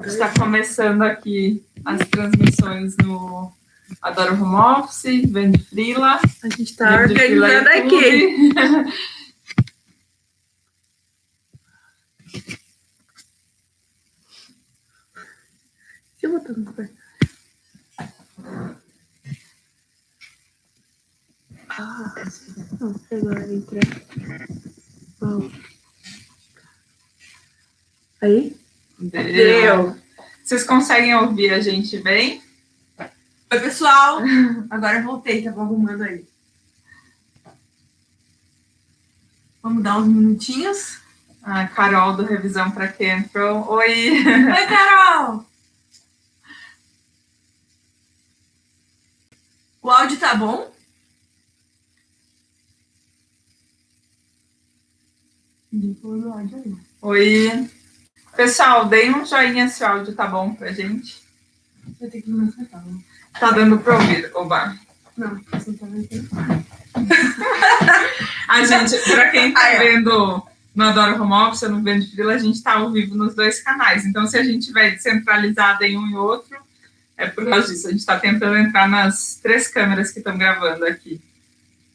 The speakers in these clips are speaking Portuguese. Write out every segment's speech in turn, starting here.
Está começando aqui as transmissões no Adoro Home Office, Vende Freela. A gente está organizando aqui. Deixa eu botar no pé. Agora entra. Aí? Deu. Vocês conseguem ouvir a gente bem? Oi, pessoal. Agora eu voltei, tava arrumando aí. Vamos dar uns minutinhos. A Carol do Revisão para quem entrou. Oi! Oi, Carol! O áudio tá bom? O áudio aí. Oi! Pessoal, deem um joinha se o áudio tá bom pra gente. Vai ter que me acertar. Tá dando pra ouvir, Oba? Não, você tá vendo. A gente, pra quem tá vendo no Adoro Home Office ou no Vende Freela, a gente tá ao vivo nos dois canais. Então, se a gente tiver descentralizado em um e outro, é por causa disso. A gente tá tentando entrar nas 3 câmeras que estão gravando aqui.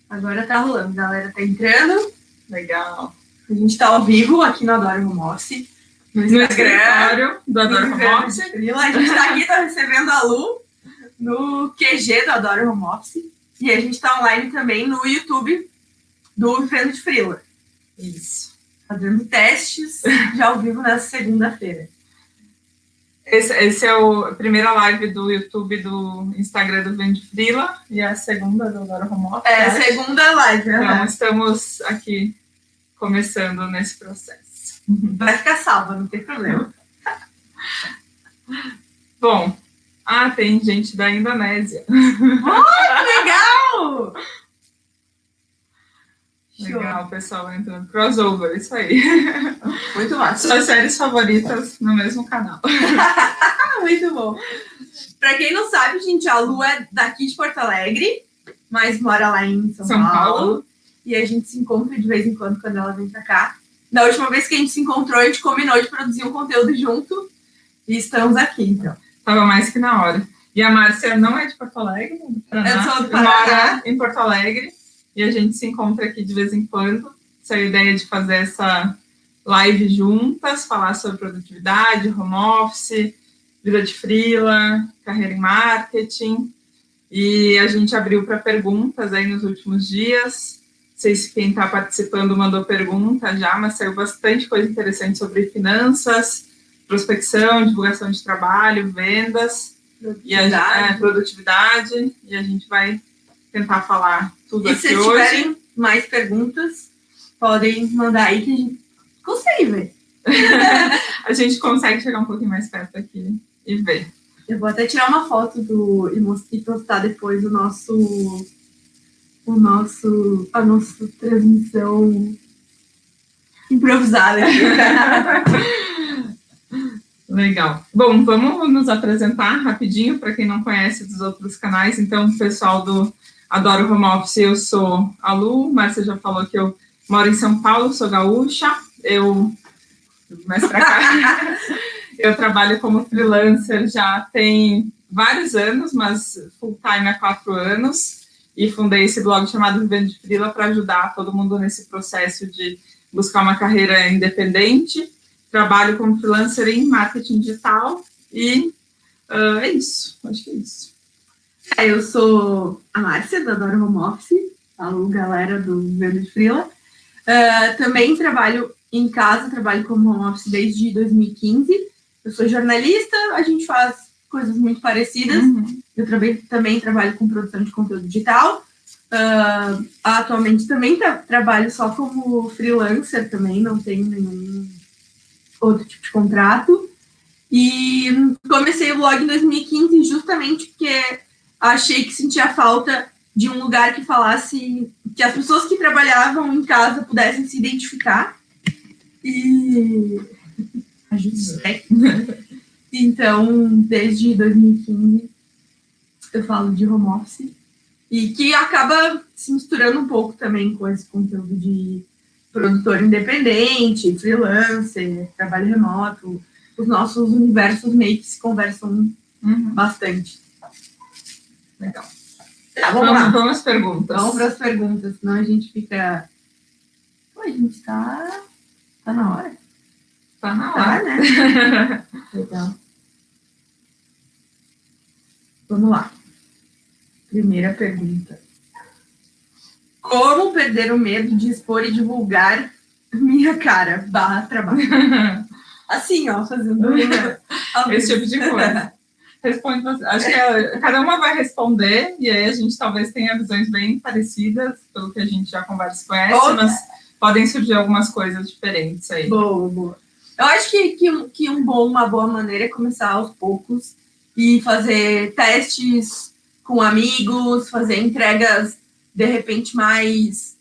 Agora tá rolando, a galera tá entrando. Legal. A gente tá ao vivo aqui no Adoro Home Office. No escritório do Adoro Home Office. A gente tá aqui, tá recebendo a Lu no QG do Adoro Home Office. E a gente tá online também no YouTube do Vende Freela. Isso. Fazendo testes já ao vivo nessa segunda-feira. Esse é a primeira live do YouTube do Instagram do Vende Freela e a segunda do Adoro Home Office. É, a segunda live. Então, estamos aqui começando nesse processo. Vai ficar salva, não tem problema. Bom, tem gente da Indonésia. Oh, que legal! Legal, pessoal entrando. Crossover, isso aí. Muito massa. Suas séries favoritas no mesmo canal. Muito bom. Pra quem não sabe, gente, a Lu é daqui de Porto Alegre, mas mora lá em São Paulo. E a gente se encontra de vez em quando ela vem pra cá. Da última vez que a gente se encontrou, a gente combinou de produzir um conteúdo junto. E estamos aqui, então. Tava mais que na hora. E a Márcia não é de Porto Alegre? Eu sou do Paraná. Mora em Porto Alegre. E a gente se encontra aqui de vez em quando. Essa é a ideia de fazer essa live juntas, falar sobre produtividade, home office, vida de freela, carreira em marketing. E a gente abriu para perguntas aí nos últimos dias. Não sei se quem está participando mandou pergunta já, mas saiu bastante coisa interessante sobre finanças, prospecção, divulgação de trabalho, vendas, produtividade, e a gente vai tentar falar tudo aqui hoje. E se tiverem mais perguntas, podem mandar aí que a gente consegue ver. A gente consegue chegar um pouquinho mais perto aqui e ver. Eu vou até tirar uma foto e postar depois a nossa transmissão improvisada. Legal. Bom, vamos nos apresentar rapidinho para quem não conhece dos outros canais. Então, pessoal do Adoro Home Office, eu sou a Lu. Márcia já falou que eu moro em São Paulo, sou gaúcha. Mais para cá. Eu trabalho como freelancer já tem vários anos, mas full time há 4 anos. E fundei esse blog chamado Vende Freela para ajudar todo mundo nesse processo de buscar uma carreira independente. Trabalho como freelancer em marketing digital e é isso, acho que é isso. Eu sou a Márcia, da Adoro Home Office, falo galera do Vende Freela. Também trabalho em casa, trabalho como home office desde 2015. Eu sou jornalista, a gente faz coisas muito parecidas. Eu também trabalho com produção de conteúdo digital. Atualmente também trabalho só como freelancer também, não tenho nenhum outro tipo de contrato. E comecei o blog em 2015 justamente porque achei que sentia falta de um lugar que falasse, que as pessoas que trabalhavam em casa pudessem se identificar. E então, desde 2015, eu falo de home office, e que acaba se misturando um pouco também com esse conteúdo de produtor independente, freelancer, trabalho remoto, os nossos universos meio que se conversam bastante. Legal. Tá, vamos lá. Vamos às perguntas. Vamos para as perguntas, senão a gente fica... Pô, a gente tá na hora. Tá na hora. Né? Legal. Vamos lá. Primeira pergunta. Como perder o medo de expor e divulgar minha cara / trabalho? Assim, ó, fazendo esse tipo de coisa. Responde você. Acho que cada uma vai responder, e aí a gente talvez tenha visões bem parecidas, pelo que a gente já conversa e conhece, mas podem surgir algumas coisas diferentes aí. Boa. Eu acho que uma boa maneira é começar aos poucos e fazer testes com amigos, fazer entregas, de repente, mais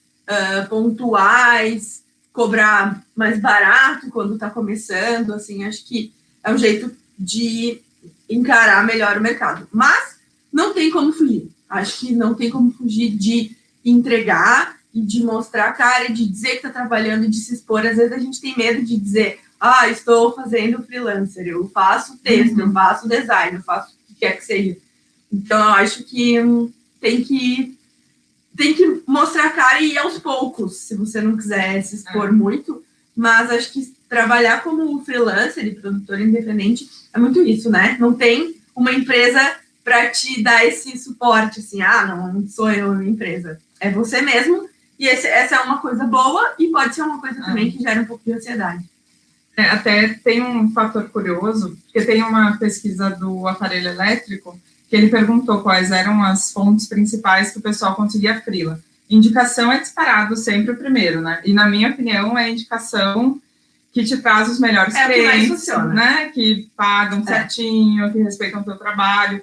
pontuais, cobrar mais barato quando está começando, assim, acho que é um jeito de encarar melhor o mercado. Mas não tem como fugir. Acho que não tem como fugir de entregar e de mostrar a cara, e de dizer que está trabalhando e de se expor. Às vezes a gente tem medo de dizer, estou fazendo freelancer, eu faço texto, eu faço design, eu faço o que quer que seja. Então, eu acho que tem que mostrar a cara e ir aos poucos, se você não quiser se expor muito. Mas acho que trabalhar como freelancer e produtor independente é muito isso, né? Não tem uma empresa para te dar esse suporte, assim, não sou eu a empresa. É você mesmo, e essa é uma coisa boa, e pode ser uma coisa também que gera um pouco de ansiedade. Até tem um fator curioso, porque tem uma pesquisa do aparelho elétrico, que ele perguntou quais eram as fontes principais que o pessoal conseguia freela. Indicação é disparado sempre o primeiro, né? E, na minha opinião, é a indicação que te traz os melhores clientes, né? Que pagam certinho, que respeitam o teu trabalho.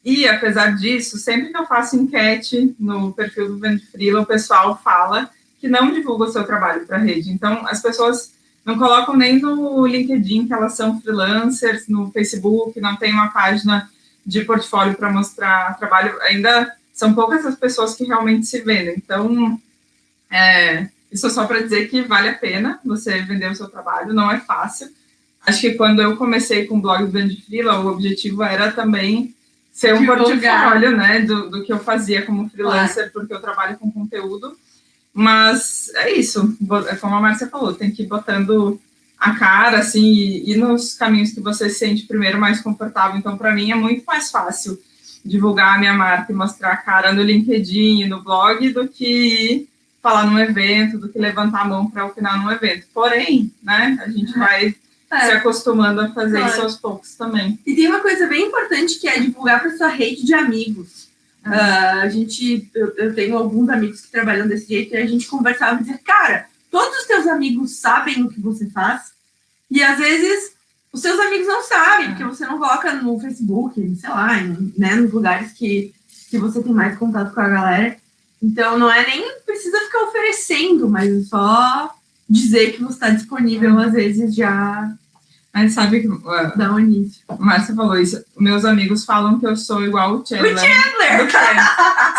E, apesar disso, sempre que eu faço enquete no perfil do Vende Freela, o pessoal fala que não divulga o seu trabalho para a rede. Então, as pessoas não colocam nem no LinkedIn que elas são freelancers, no Facebook, não tem uma página de portfólio para mostrar trabalho. Ainda são poucas as pessoas que realmente se vendem. Então, isso é só para dizer que vale a pena você vender o seu trabalho, não é fácil. Acho que quando eu comecei com o blog do Vende Freela, o objetivo era também ser um portfólio, né, do que eu fazia como freelancer, porque eu trabalho com conteúdo. Mas é isso, como a Márcia falou, tem que ir botando a cara, assim, e nos caminhos que você se sente primeiro mais confortável. Então, para mim, é muito mais fácil divulgar a minha marca e mostrar a cara no LinkedIn e no blog do que falar num evento, do que levantar a mão para opinar num evento. Porém, né, a gente vai se acostumando a fazer isso aos poucos também. E tem uma coisa bem importante que é divulgar para sua rede de amigos. Eu tenho alguns amigos que trabalham desse jeito, e a gente conversava e dizia, cara, todos os teus amigos sabem o que você faz, e às vezes os seus amigos não sabem, porque você não coloca no Facebook, sei lá, né, nos lugares que você tem mais contato com a galera. Então, não é nem precisa ficar oferecendo, mas é só dizer que você está disponível, às vezes já... Mas sabe que dá um início. Márcia falou isso. Meus amigos falam que eu sou igual o Chandler. O Chandler!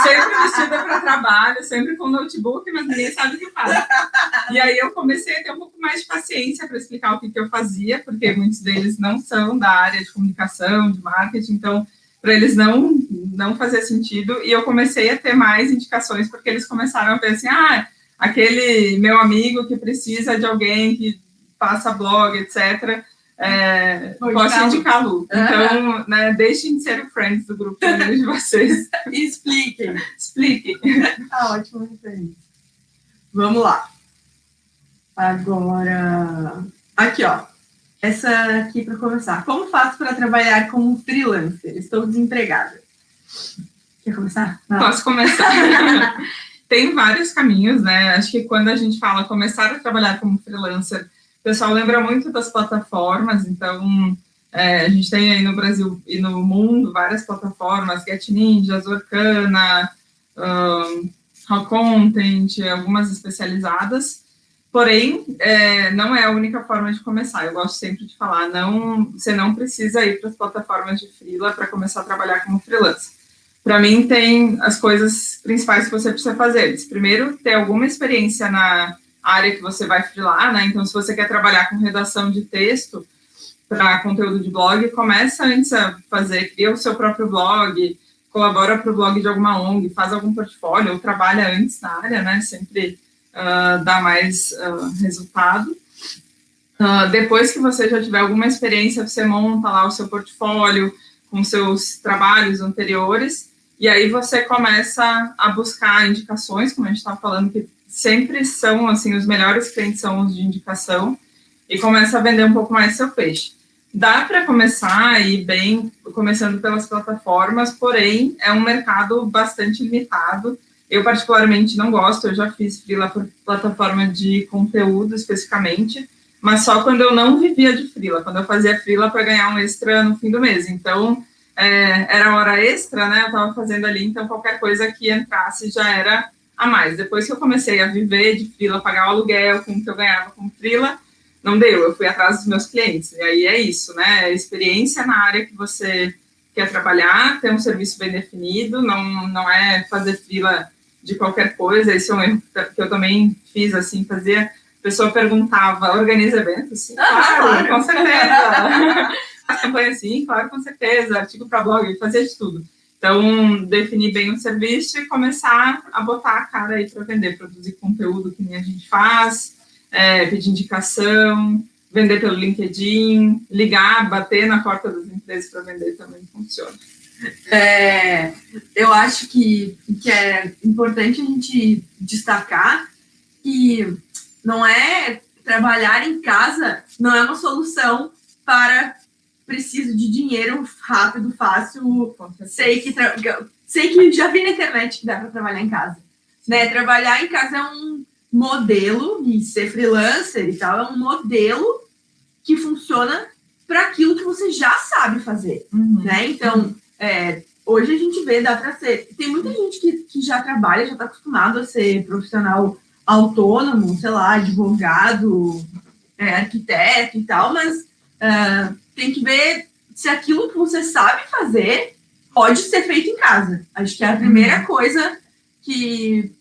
Sempre vestida para trabalho, sempre com notebook, mas ninguém sabe o que faz. E aí eu comecei a ter um pouco mais de paciência para explicar o que eu fazia, porque muitos deles não são da área de comunicação, de marketing, então para eles não fazia sentido. E eu comecei a ter mais indicações, porque eles começaram a ver assim, aquele meu amigo que precisa de alguém que faça blog, etc., posso indicar a Lu. Então, né, deixem de ser o friends do grupo de vocês. Expliquem. Ótimo referência. Vamos lá. Agora, aqui, ó. Essa aqui para começar. Como faço para trabalhar como freelancer? Estou desempregada. Quer começar? Posso começar. Tem vários caminhos, né? Acho que quando a gente fala começar a trabalhar como freelancer, o pessoal lembra muito das plataformas. Então, a gente tem aí no Brasil e no mundo várias plataformas, Get Ninja, Zorkana, How Content, algumas especializadas. Porém, não é a única forma de começar. Eu gosto sempre de falar, você não precisa ir para as plataformas de freela para começar a trabalhar como freelancer. Para mim, tem as coisas principais que você precisa fazer. Primeiro, ter alguma experiência na área que você vai freelar, né? Então, se você quer trabalhar com redação de texto, para conteúdo de blog, começa antes a cria o seu próprio blog, colabora para o blog de alguma ONG, faz algum portfólio, ou trabalha antes na área, né? Sempre dá mais resultado. Depois que você já tiver alguma experiência, você monta lá o seu portfólio com seus trabalhos anteriores, e aí você começa a buscar indicações, como a gente estava falando, que sempre são, assim, os melhores clientes são os de indicação, e começa a vender um pouco mais seu peixe. Dá para começar aí bem, começando pelas plataformas, porém, é um mercado bastante limitado. Eu, particularmente, não gosto, eu já fiz freela por plataforma de conteúdo, especificamente, mas só quando eu não vivia de freela, quando eu fazia freela para ganhar um extra no fim do mês. Então, era hora extra, né? Eu estava fazendo ali, então qualquer coisa que entrasse já era a mais. Depois que eu comecei a viver de freela, pagar o aluguel com o que eu ganhava como freela, não deu, eu fui atrás dos meus clientes. E aí é isso, né? Experiência na área que você quer trabalhar, ter um serviço bem definido, não é fazer freela de qualquer coisa. Esse é um erro que eu também fiz, assim, fazia... A pessoa perguntava, organiza eventos? Sim, claro, com certeza. A campanha, sim, claro, com certeza. Artigo para blog, fazia de tudo. Então, definir bem o serviço e começar a botar a cara aí para vender, produzir conteúdo que nem a gente faz, pedir indicação, vender pelo LinkedIn, ligar, bater na porta das empresas para vender também funciona. Eu acho que é importante a gente destacar que não é trabalhar em casa, não é uma solução para preciso de dinheiro rápido, fácil. Sei que já vi na internet que dá para trabalhar em casa. Né? Trabalhar em casa é um modelo, e ser freelancer e tal, é um modelo que funciona para aquilo que você já sabe fazer. Né? Então, hoje a gente vê, dá para ser... Tem muita gente que já trabalha, já está acostumado a ser profissional autônomo, sei lá, advogado, arquiteto e tal, mas tem que ver se aquilo que você sabe fazer pode ser feito em casa. Acho que é a primeira coisa que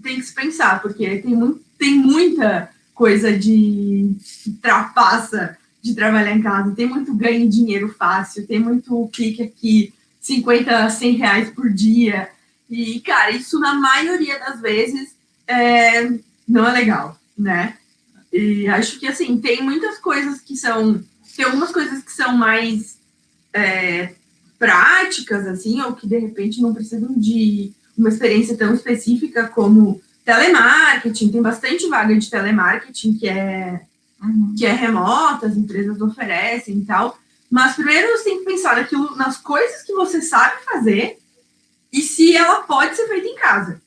tem que se pensar, porque tem muita coisa de trapaça de trabalhar em casa, tem muito ganho de dinheiro fácil, tem muito clique aqui, 50, 100 reais por dia, e, cara, isso na maioria das vezes não é legal, né? E acho que, assim, tem muitas coisas que são... Tem algumas coisas que são mais práticas, assim, ou que, de repente, não precisam de uma experiência tão específica como telemarketing. Tem bastante vaga de telemarketing que é remota, as empresas oferecem e tal. Mas, primeiro, você tem que pensar nas coisas que você sabe fazer e se ela pode ser feita em casa.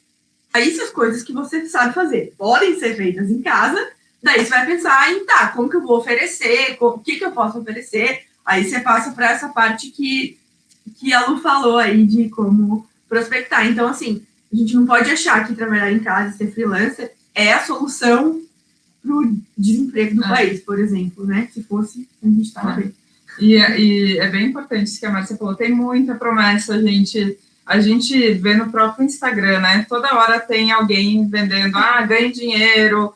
Aí, se as coisas que você sabe fazer podem ser feitas em casa, daí você vai pensar em, como que eu vou oferecer, o que eu posso oferecer. Aí você passa para essa parte que a Lu falou aí de como prospectar. Então, assim, a gente não pode achar que trabalhar em casa e ser freelancer é a solução para o desemprego do país, por exemplo, né? Se fosse, a gente estava bem. E é bem importante isso que a Márcia falou. Tem muita promessa, a gente vê no próprio Instagram, né? Toda hora tem alguém vendendo, ganhe dinheiro,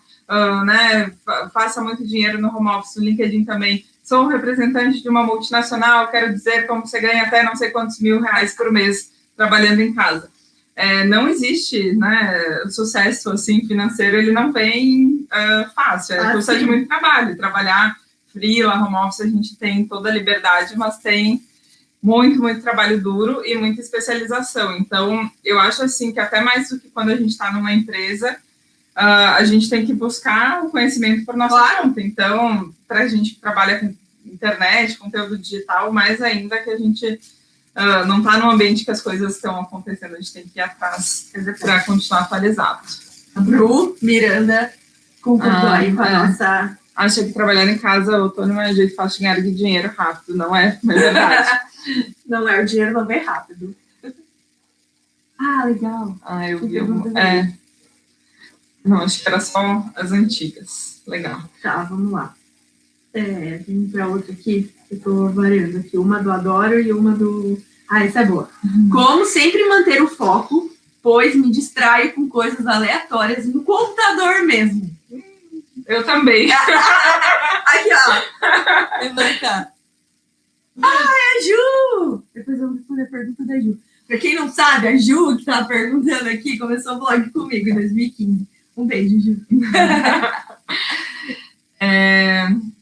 né? Faça muito dinheiro no home office, no LinkedIn também. Sou um representante de uma multinacional, quero dizer como você ganha até não sei quantos mil reais por mês trabalhando em casa. Não existe, né? O sucesso assim, financeiro, ele não vem fácil. Custa de muito trabalho. Trabalhar freela, home office, a gente tem toda a liberdade, mas tem muito, muito trabalho duro e muita especialização. Então, eu acho assim que até mais do que quando a gente está numa empresa, a gente tem que buscar o conhecimento por nossa conta. Então, para a gente que trabalha com internet, conteúdo digital, mais ainda que a gente não está num ambiente que as coisas estão acontecendo, a gente tem que ir atrás para continuar atualizado. A Bru Miranda concordou aí com a nossa... Acha que trabalhar em casa autônomo é um jeito fácil de ganhar dinheiro rápido, não é? Não é verdade. Não é, o dinheiro não vem rápido. Legal. Eu vi Não, acho que era só as antigas. Legal. Tá, vamos lá. Vamos para outra aqui. Eu tô variando aqui. Uma do Adoro e uma do... essa é boa. Como sempre manter o foco, pois me distraio com coisas aleatórias no computador mesmo. Eu também. Aqui, ó. Vou marcar. É a Ju! Depois eu vou responder a pergunta da Ju. Pra quem não sabe, a Ju, que tá perguntando aqui, começou o blog comigo em 2015. Um beijo, Ju.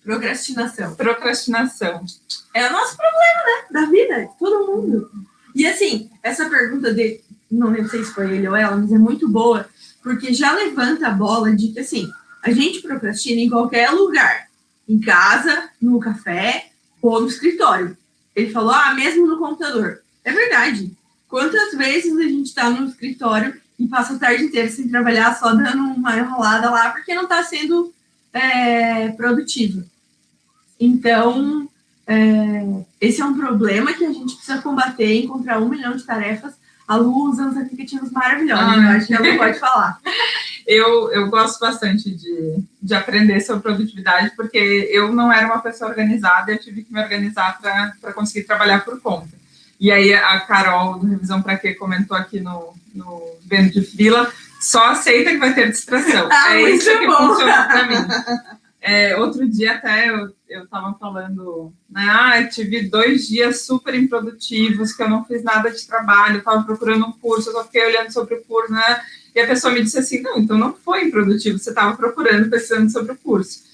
Procrastinação. Procrastinação. É o nosso problema, né? Da vida, de todo mundo. E assim, essa pergunta de... Não lembro se foi ele ou ela, mas é muito boa, porque já levanta a bola de que, assim, a gente procrastina em qualquer lugar. Em casa, no café ou no escritório. Ele falou, mesmo no computador. É verdade. Quantas vezes a gente está no escritório e passa a tarde inteira sem trabalhar, só dando uma enrolada lá, porque não está sendo produtivo. Então, esse é um problema que a gente precisa combater, encontrar 1 milhão de tarefas. A Lu usa uns aplicativos maravilhosos, eu acho que ela pode falar. Eu gosto bastante de aprender sobre produtividade, porque eu não era uma pessoa organizada, eu tive que me organizar para conseguir trabalhar por conta. E aí a Carol, do Revisão Pra Quê, comentou aqui no Vendo de Frila, só aceita que vai ter distração. É isso que funciona para mim. Outro dia até eu estava falando, né, eu tive 2 dias super improdutivos, que eu não fiz nada de trabalho, eu estava procurando um curso, eu só fiquei olhando sobre o curso, né, e a pessoa me disse assim, não, então não foi improdutivo, você estava procurando, pesquisando sobre o curso.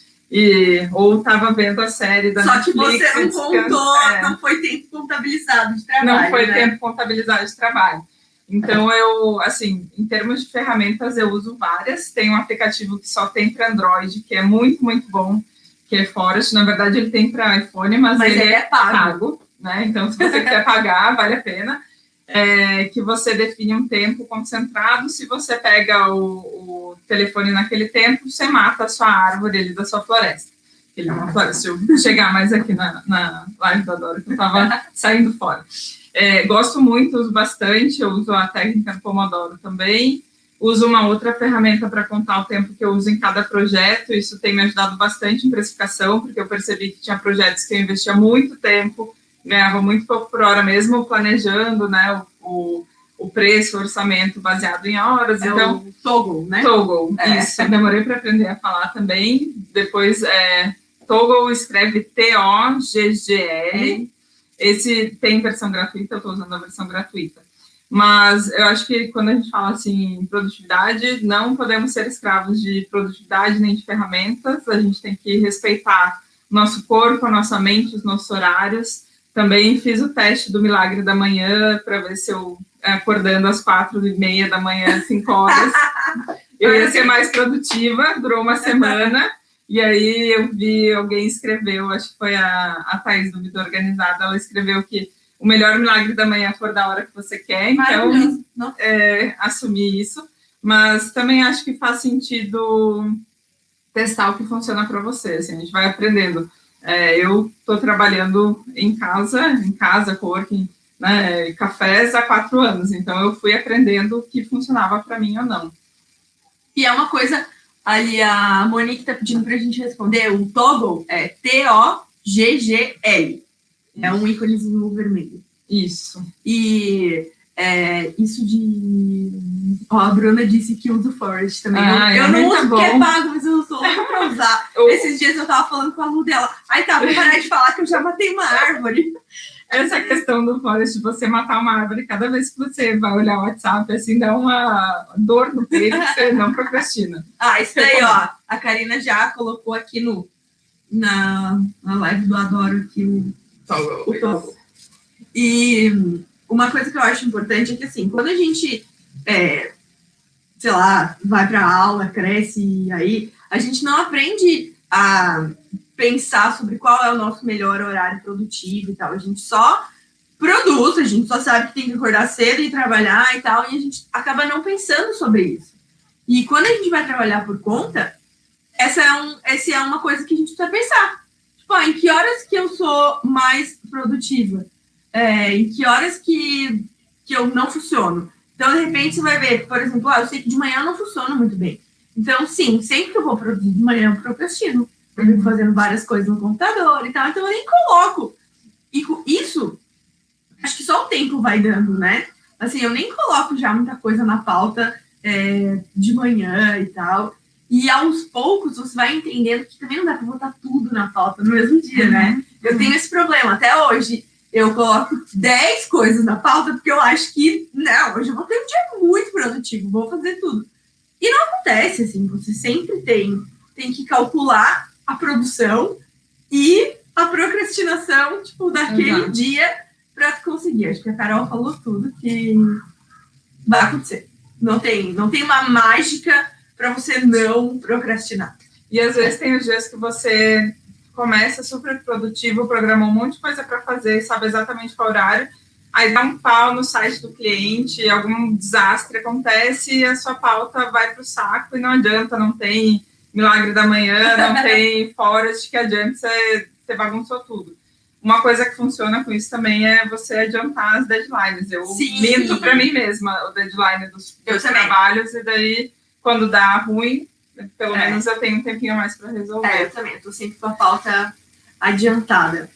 Ou estava vendo a série da Netflix. Só que você não contou, não foi tempo contabilizado de trabalho, não foi tempo contabilizado de trabalho. Então, eu, assim, em termos de ferramentas, eu uso várias. Tem um aplicativo que só tem para Android, que é muito, muito bom, que é Forest. Na verdade, ele tem para iPhone, mas ele é pago, né? Então, se você quiser pagar, vale a pena. Que você define um tempo concentrado. Se você pega o telefone naquele tempo, você mata a sua árvore ali da sua floresta. Ele é uma floresta. Deixa eu chegar mais aqui na live da Dora, que eu estava saindo fora. Gosto muito, uso bastante, eu uso a técnica do Pomodoro também, uso uma outra ferramenta para contar o tempo que eu uso em cada projeto, isso tem me ajudado bastante em precificação, porque eu percebi que tinha projetos que eu investia muito tempo, ganhava muito pouco por hora, mesmo planejando, né, o preço, o orçamento baseado em horas. Então, o Toggle, né? Toggle, isso, eu demorei para aprender a falar também, depois Toggle escreve T-O-G-G-L, esse tem versão gratuita, eu estou usando a versão gratuita. Mas eu acho que quando a gente fala assim em produtividade, não podemos ser escravos de produtividade nem de ferramentas, a gente tem que respeitar nosso corpo, a nossa mente, os nossos horários. Também fiz o teste do milagre da manhã para ver se eu, acordando às 4h30 da manhã, 5 horas, eu ia ser mais produtiva, durou uma semana. E aí eu vi, alguém escreveu, acho que foi a Thaís do Vida Organizada, ela escreveu que o melhor milagre da manhã é acordar a hora que você quer, então assumir isso. Mas também acho que faz sentido testar o que funciona para você, assim, a gente vai aprendendo. Eu estou trabalhando em casa, coworking, né, cafés há 4 anos, então eu fui aprendendo o que funcionava para mim ou não. E é uma coisa... Ali a Monique está pedindo para a gente responder. O Toggle é T-O-G-G-L. É um íconezinho vermelho. Isso. E isso de... a Bruna disse que usa o Forest também. Eu não uso porque é pago, mas eu sou louca para usar. Esses dias eu estava falando com a Lu dela. Vou parar de falar que eu já matei uma árvore. Essa questão do Forest, de você matar uma árvore, cada vez que você vai olhar o WhatsApp, assim, dá uma dor no peito, que você não procrastina. Isso daí, ó, a Karina já colocou aqui na live do Adoro aqui o Toggle. E uma coisa que eu acho importante é que, assim, quando a gente, sei lá, vai para aula, cresce, e aí a gente não aprende a pensar sobre qual é o nosso melhor horário produtivo e tal. A gente só produz, a gente só sabe que tem que acordar cedo e trabalhar e tal, e a gente acaba não pensando sobre isso. E quando a gente vai trabalhar por conta, essa é uma coisa que a gente precisa pensar. Tipo, em que horas que eu sou mais produtiva? Em que horas que eu não funciono? Então, de repente, você vai ver, por exemplo, eu sei que de manhã eu não funciono muito bem. Então, sim, sempre que eu vou produzir de manhã, eu procrastino. Eu fico fazendo várias coisas no computador e tal, então eu nem coloco. E com isso, acho que só o tempo vai dando, né? Assim, eu nem coloco já muita coisa na pauta de manhã e tal. E aos poucos você vai entendendo que também não dá para botar tudo na pauta no mesmo dia, né? Eu tenho esse problema até hoje. Eu coloco 10 coisas na pauta porque eu acho que, não, hoje eu vou ter um dia muito produtivo, vou fazer tudo. E não acontece, assim, você sempre tem que calcular a produção e a procrastinação, tipo, daquele dia para conseguir. Acho que a Carol falou tudo que vai acontecer. Não tem uma mágica para você não procrastinar. E às vezes tem os dias que você começa super produtivo, programou um monte de coisa para fazer, sabe exatamente qual horário, aí dá um pau no site do cliente, algum desastre acontece e a sua pauta vai para o saco e não adianta, não tem milagre da manhã, não tem forest que adianta, você bagunçou tudo. Uma coisa que funciona com isso também é você adiantar as deadlines. Eu minto para mim mesma o deadline dos trabalhos e daí, quando dá ruim, pelo menos eu tenho um tempinho a mais para resolver. Eu também, estou sempre com a pauta adiantada.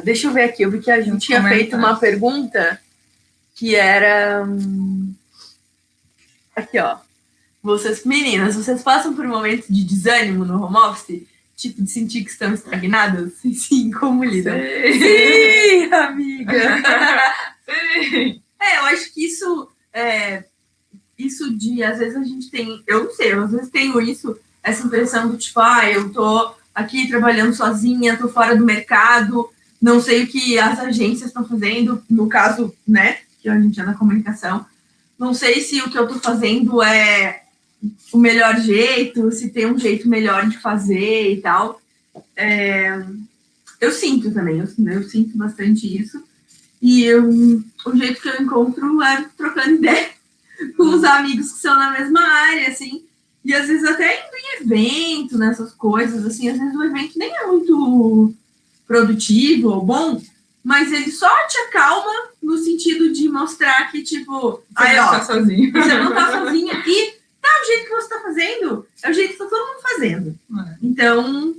Deixa eu ver aqui, eu vi que a gente tinha feito uma pergunta que era... Aqui, ó. Meninas, vocês passam por momentos de desânimo no home office? Tipo, de sentir que estão estagnadas? Sim, como lidam? Sim, amiga! Sim! Eu acho que isso de, às vezes a gente tem, eu não sei, eu às vezes tenho essa impressão do tipo, eu tô aqui trabalhando sozinha, tô fora do mercado, não sei o que as agências estão fazendo, no caso, né, que a gente é da comunicação, não sei se o que eu tô fazendo é o melhor jeito, se tem um jeito melhor de fazer e tal. Eu sinto também, eu sinto bastante isso, e o jeito que eu encontro é trocando ideia com os amigos que são na mesma área, assim, e às vezes até indo em evento, nessas coisas, assim, às vezes o evento nem é muito produtivo ou bom, mas ele só te acalma no sentido de mostrar que, tipo, você não tá sozinho. Você não tá sozinha, e o jeito que você tá fazendo é o jeito que tá todo mundo fazendo. Então,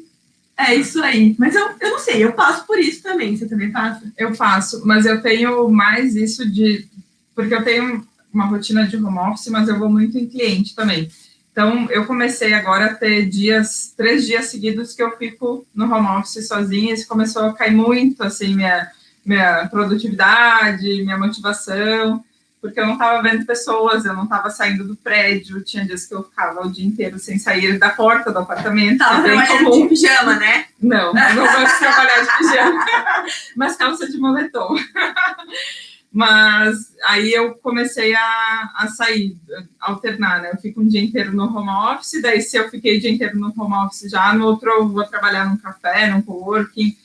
é isso aí. Mas eu não sei, eu passo por isso também. Você também passa? Eu passo, mas eu tenho mais isso porque eu tenho uma rotina de home office, mas eu vou muito em cliente também. Então, eu comecei agora a ter 3 dias seguidos que eu fico no home office sozinha, isso começou a cair muito, assim, minha produtividade, minha motivação, porque eu não estava vendo pessoas, eu não estava saindo do prédio, tinha dias que eu ficava o dia inteiro sem sair da porta do apartamento. Tava trabalhando de pijama, né? Não gosto de trabalhar de pijama, mas calça de moletom. Mas aí eu comecei a sair, alternar, né? Eu fico um dia inteiro no home office, daí se eu fiquei o dia inteiro no home office já, no outro eu vou trabalhar num café, num coworking.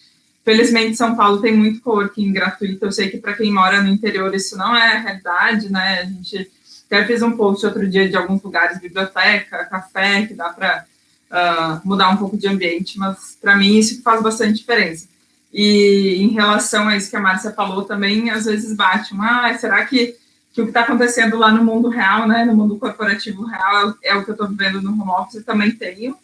Felizmente, São Paulo tem muito coworking gratuito. Eu sei que para quem mora no interior isso não é a realidade, né? A gente até fez um post outro dia de alguns lugares, biblioteca, café, que dá para mudar um pouco de ambiente, mas para mim isso faz bastante diferença. E em relação a isso que a Márcia falou também, às vezes bate será que o que está acontecendo lá no mundo real, né, no mundo corporativo real, é o que eu estou vivendo no home office? Eu também tenho.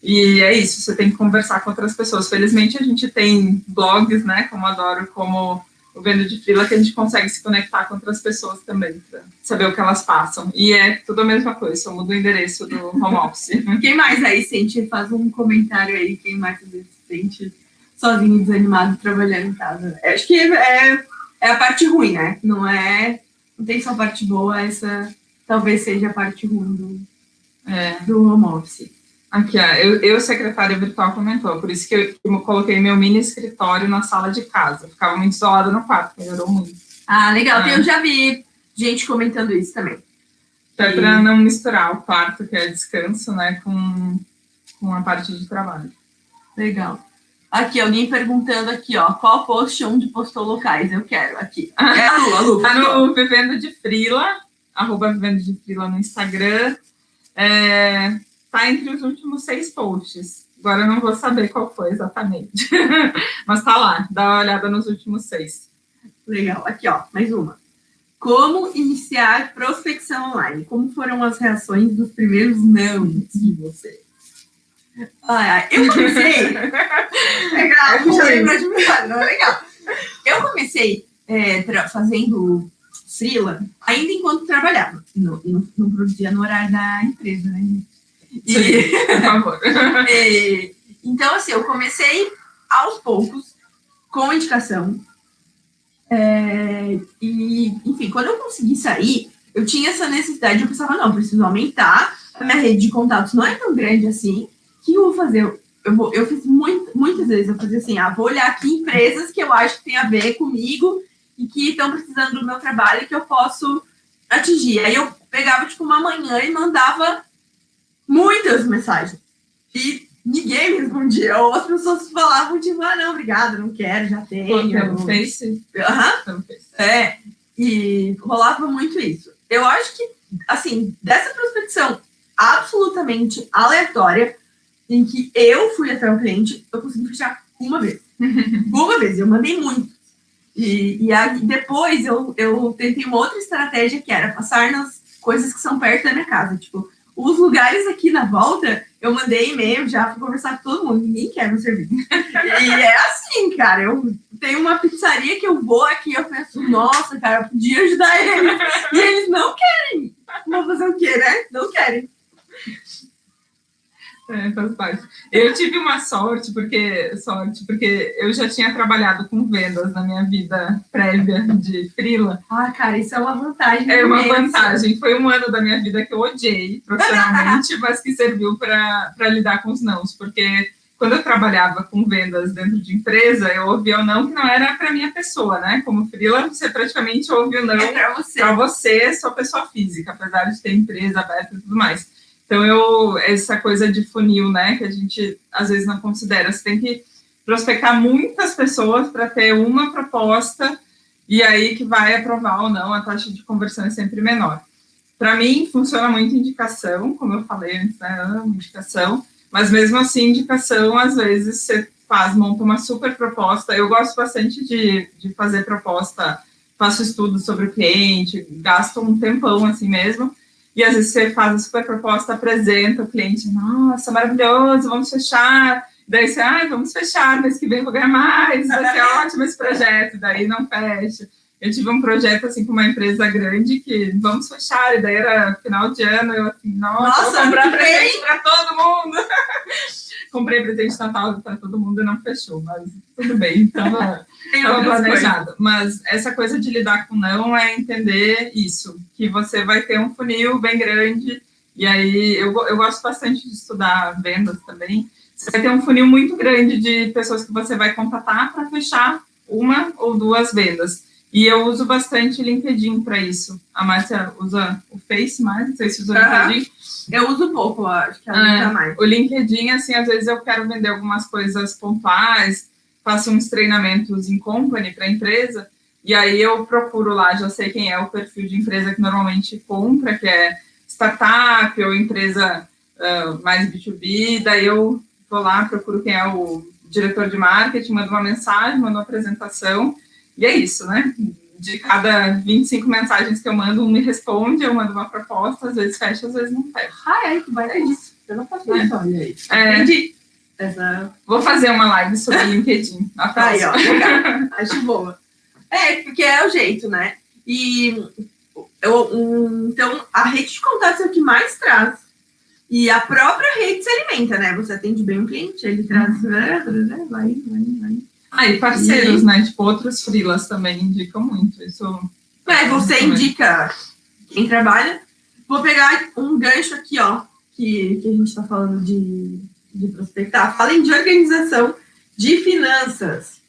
E é isso, você tem que conversar com outras pessoas. Felizmente, a gente tem blogs, né, como Adoro, como o Vendo de Frila, que a gente consegue se conectar com outras pessoas também, para saber o que elas passam. E é tudo a mesma coisa, só muda o endereço do home office. Quem mais aí sente, faz um comentário aí, quem mais às vezes sente sozinho, desanimado, trabalhando em casa? Acho que é a parte ruim, né? Não tem só a parte boa, essa talvez seja a parte ruim do home office. Aqui, ó, secretária virtual, comentou, por isso que eu coloquei meu mini escritório na sala de casa. Ficava muito isolada no quarto, melhorou muito. Legal. Eu já vi gente comentando isso também. Até para não misturar o quarto, que é descanso, né, com a parte de trabalho. Legal. Aqui, alguém perguntando aqui, ó, qual post onde postou locais? Eu quero, aqui. A Lu. Tá no Vivendo de Frila, @Vivendo de Frila no Instagram. Tá entre os últimos 6 posts. Agora eu não vou saber qual foi exatamente. Mas tá lá, dá uma olhada nos últimos 6. Legal. Aqui, ó, mais uma. Como iniciar prospecção online? Como foram as reações dos primeiros não de vocês? Eu comecei... Legal. Eu comecei fazendo freela ainda enquanto trabalhava. Não produzia no horário da empresa, né? Sim, por favor. Então, assim, eu comecei aos poucos, com indicação. E, enfim, quando eu consegui sair, eu tinha essa necessidade, eu pensava, não, preciso aumentar, a minha rede de contatos não é tão grande assim, o que eu vou fazer? Eu fiz muitas vezes, eu fazia assim, vou olhar aqui empresas que eu acho que tem a ver comigo e que estão precisando do meu trabalho e que eu posso atingir. Aí eu pegava, tipo, uma manhã e mandava muitas mensagens. E ninguém me respondia. Ou as pessoas falavam, tipo, não, obrigada, não quero, já tenho. Pelo Face? Pelo Face. E rolava muito isso. Eu acho que, assim, dessa prospecção absolutamente aleatória, em que eu fui até o cliente, eu consegui fechar uma vez. Uma vez, eu mandei muito. E aí, depois eu tentei uma outra estratégia que era passar nas coisas que são perto da minha casa. Tipo, os lugares aqui na volta, eu mandei e-mail já, fui conversar com todo mundo, ninguém quer meu serviço. E é assim, cara, eu tenho uma pizzaria que eu vou aqui, eu penso, nossa, cara, eu podia ajudar eles. E eles não querem. Vou fazer o quê, né? Não querem. Faz parte. Eu tive uma sorte, porque eu já tinha trabalhado com vendas na minha vida prévia de freela. Cara, isso é uma vantagem. É uma vantagem. Foi um ano da minha vida que eu odiei profissionalmente, mas que serviu para lidar com os nãos, porque quando eu trabalhava com vendas dentro de empresa, eu ouvia o não que não era para minha pessoa, né? Como freela, você praticamente ouve o não para você, sua pessoa física, apesar de ter empresa aberta e tudo mais. Então, essa coisa de funil, né, que a gente às vezes não considera, você tem que prospectar muitas pessoas para ter uma proposta e aí que vai aprovar ou não, a taxa de conversão é sempre menor. Para mim, funciona muito indicação, como eu falei antes, né, amo indicação, mas mesmo assim, indicação, às vezes, você monta uma super proposta. Eu gosto bastante de fazer proposta, faço estudos sobre o cliente, gasto um tempão assim mesmo, e às vezes você faz a super proposta, apresenta o cliente, nossa, maravilhoso, vamos fechar. Daí você, vamos fechar, mês que vem vou ganhar mais, vai ser ótimo esse projeto, daí não fecha. Eu tive um projeto assim com uma empresa grande que vamos fechar, e daí era final de ano, eu assim, nossa vou comprar presente para todo mundo. Comprei presente de Natal para todo mundo e não fechou, mas tudo bem, estava planejado. Mas essa coisa de lidar com não é entender isso, que você vai ter um funil bem grande, e aí eu gosto bastante de estudar vendas também. Você vai ter um funil muito grande de pessoas que você vai contatar para fechar uma ou duas vendas. E eu uso bastante LinkedIn para isso. A Márcia usa o Face mais, não sei se usa o LinkedIn. Eu uso pouco, acho que ela usa mais. O LinkedIn, assim, às vezes eu quero vender algumas coisas pontuais, faço uns treinamentos em company para a empresa, e aí eu procuro lá, já sei quem é o perfil de empresa que normalmente compra, que é startup ou empresa mais B2B, daí eu vou lá, procuro quem é o diretor de marketing, mando uma mensagem, mando uma apresentação, e é isso, né? De cada 25 mensagens que eu mando, um me responde, eu mando uma proposta, às vezes fecha, às vezes não fecha. Que vai isso. Eu não faço isso, olha aí. Entendi. Vou fazer uma live sobre LinkedIn. Aí, ó, legal. Acho boa. Porque é o jeito, né? E então, a rede de contatos é o que mais traz. E a própria rede se alimenta, né? Você atende bem o cliente, ele traz, vai. E parceiros, né? Tipo, outros freelas também indicam muito. Isso. Você indica quem trabalha. Vou pegar um gancho aqui, ó, que a gente está falando de prospectar. Falem de organização de finanças.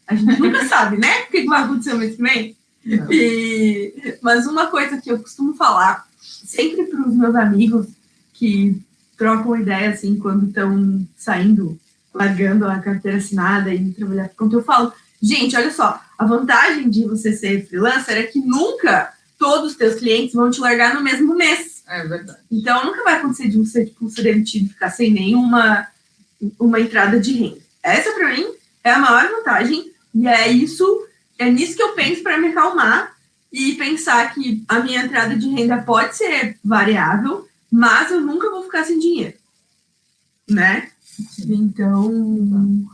A gente nunca sabe, né? O que vai acontecer no mês que vem. Mas uma coisa que eu costumo falar sempre para os meus amigos que trocam ideia, assim, quando estão saindo, largando a carteira assinada e trabalhar por conta, eu falo, gente, olha só, a vantagem de você ser freelancer é que nunca todos os teus clientes vão te largar no mesmo mês. É verdade. Então, nunca vai acontecer de você, tipo, ser demitido e ficar sem nenhuma uma entrada de renda. Essa, para mim, é a maior vantagem, e é nisso que eu penso para me acalmar e pensar que a minha entrada de renda pode ser variável, mas eu nunca vou ficar sem dinheiro, né? Então,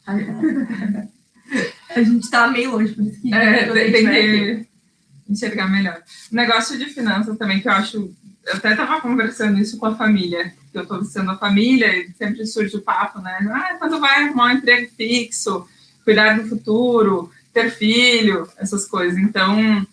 a gente tá meio longe, por isso que tem que enxergar melhor. O negócio de finanças também, que eu acho eu até estava conversando isso com a família, que eu estou visitando a família e sempre surge o papo, né? Quando vai arrumar um emprego fixo, cuidar do futuro, ter filho, essas coisas. Então,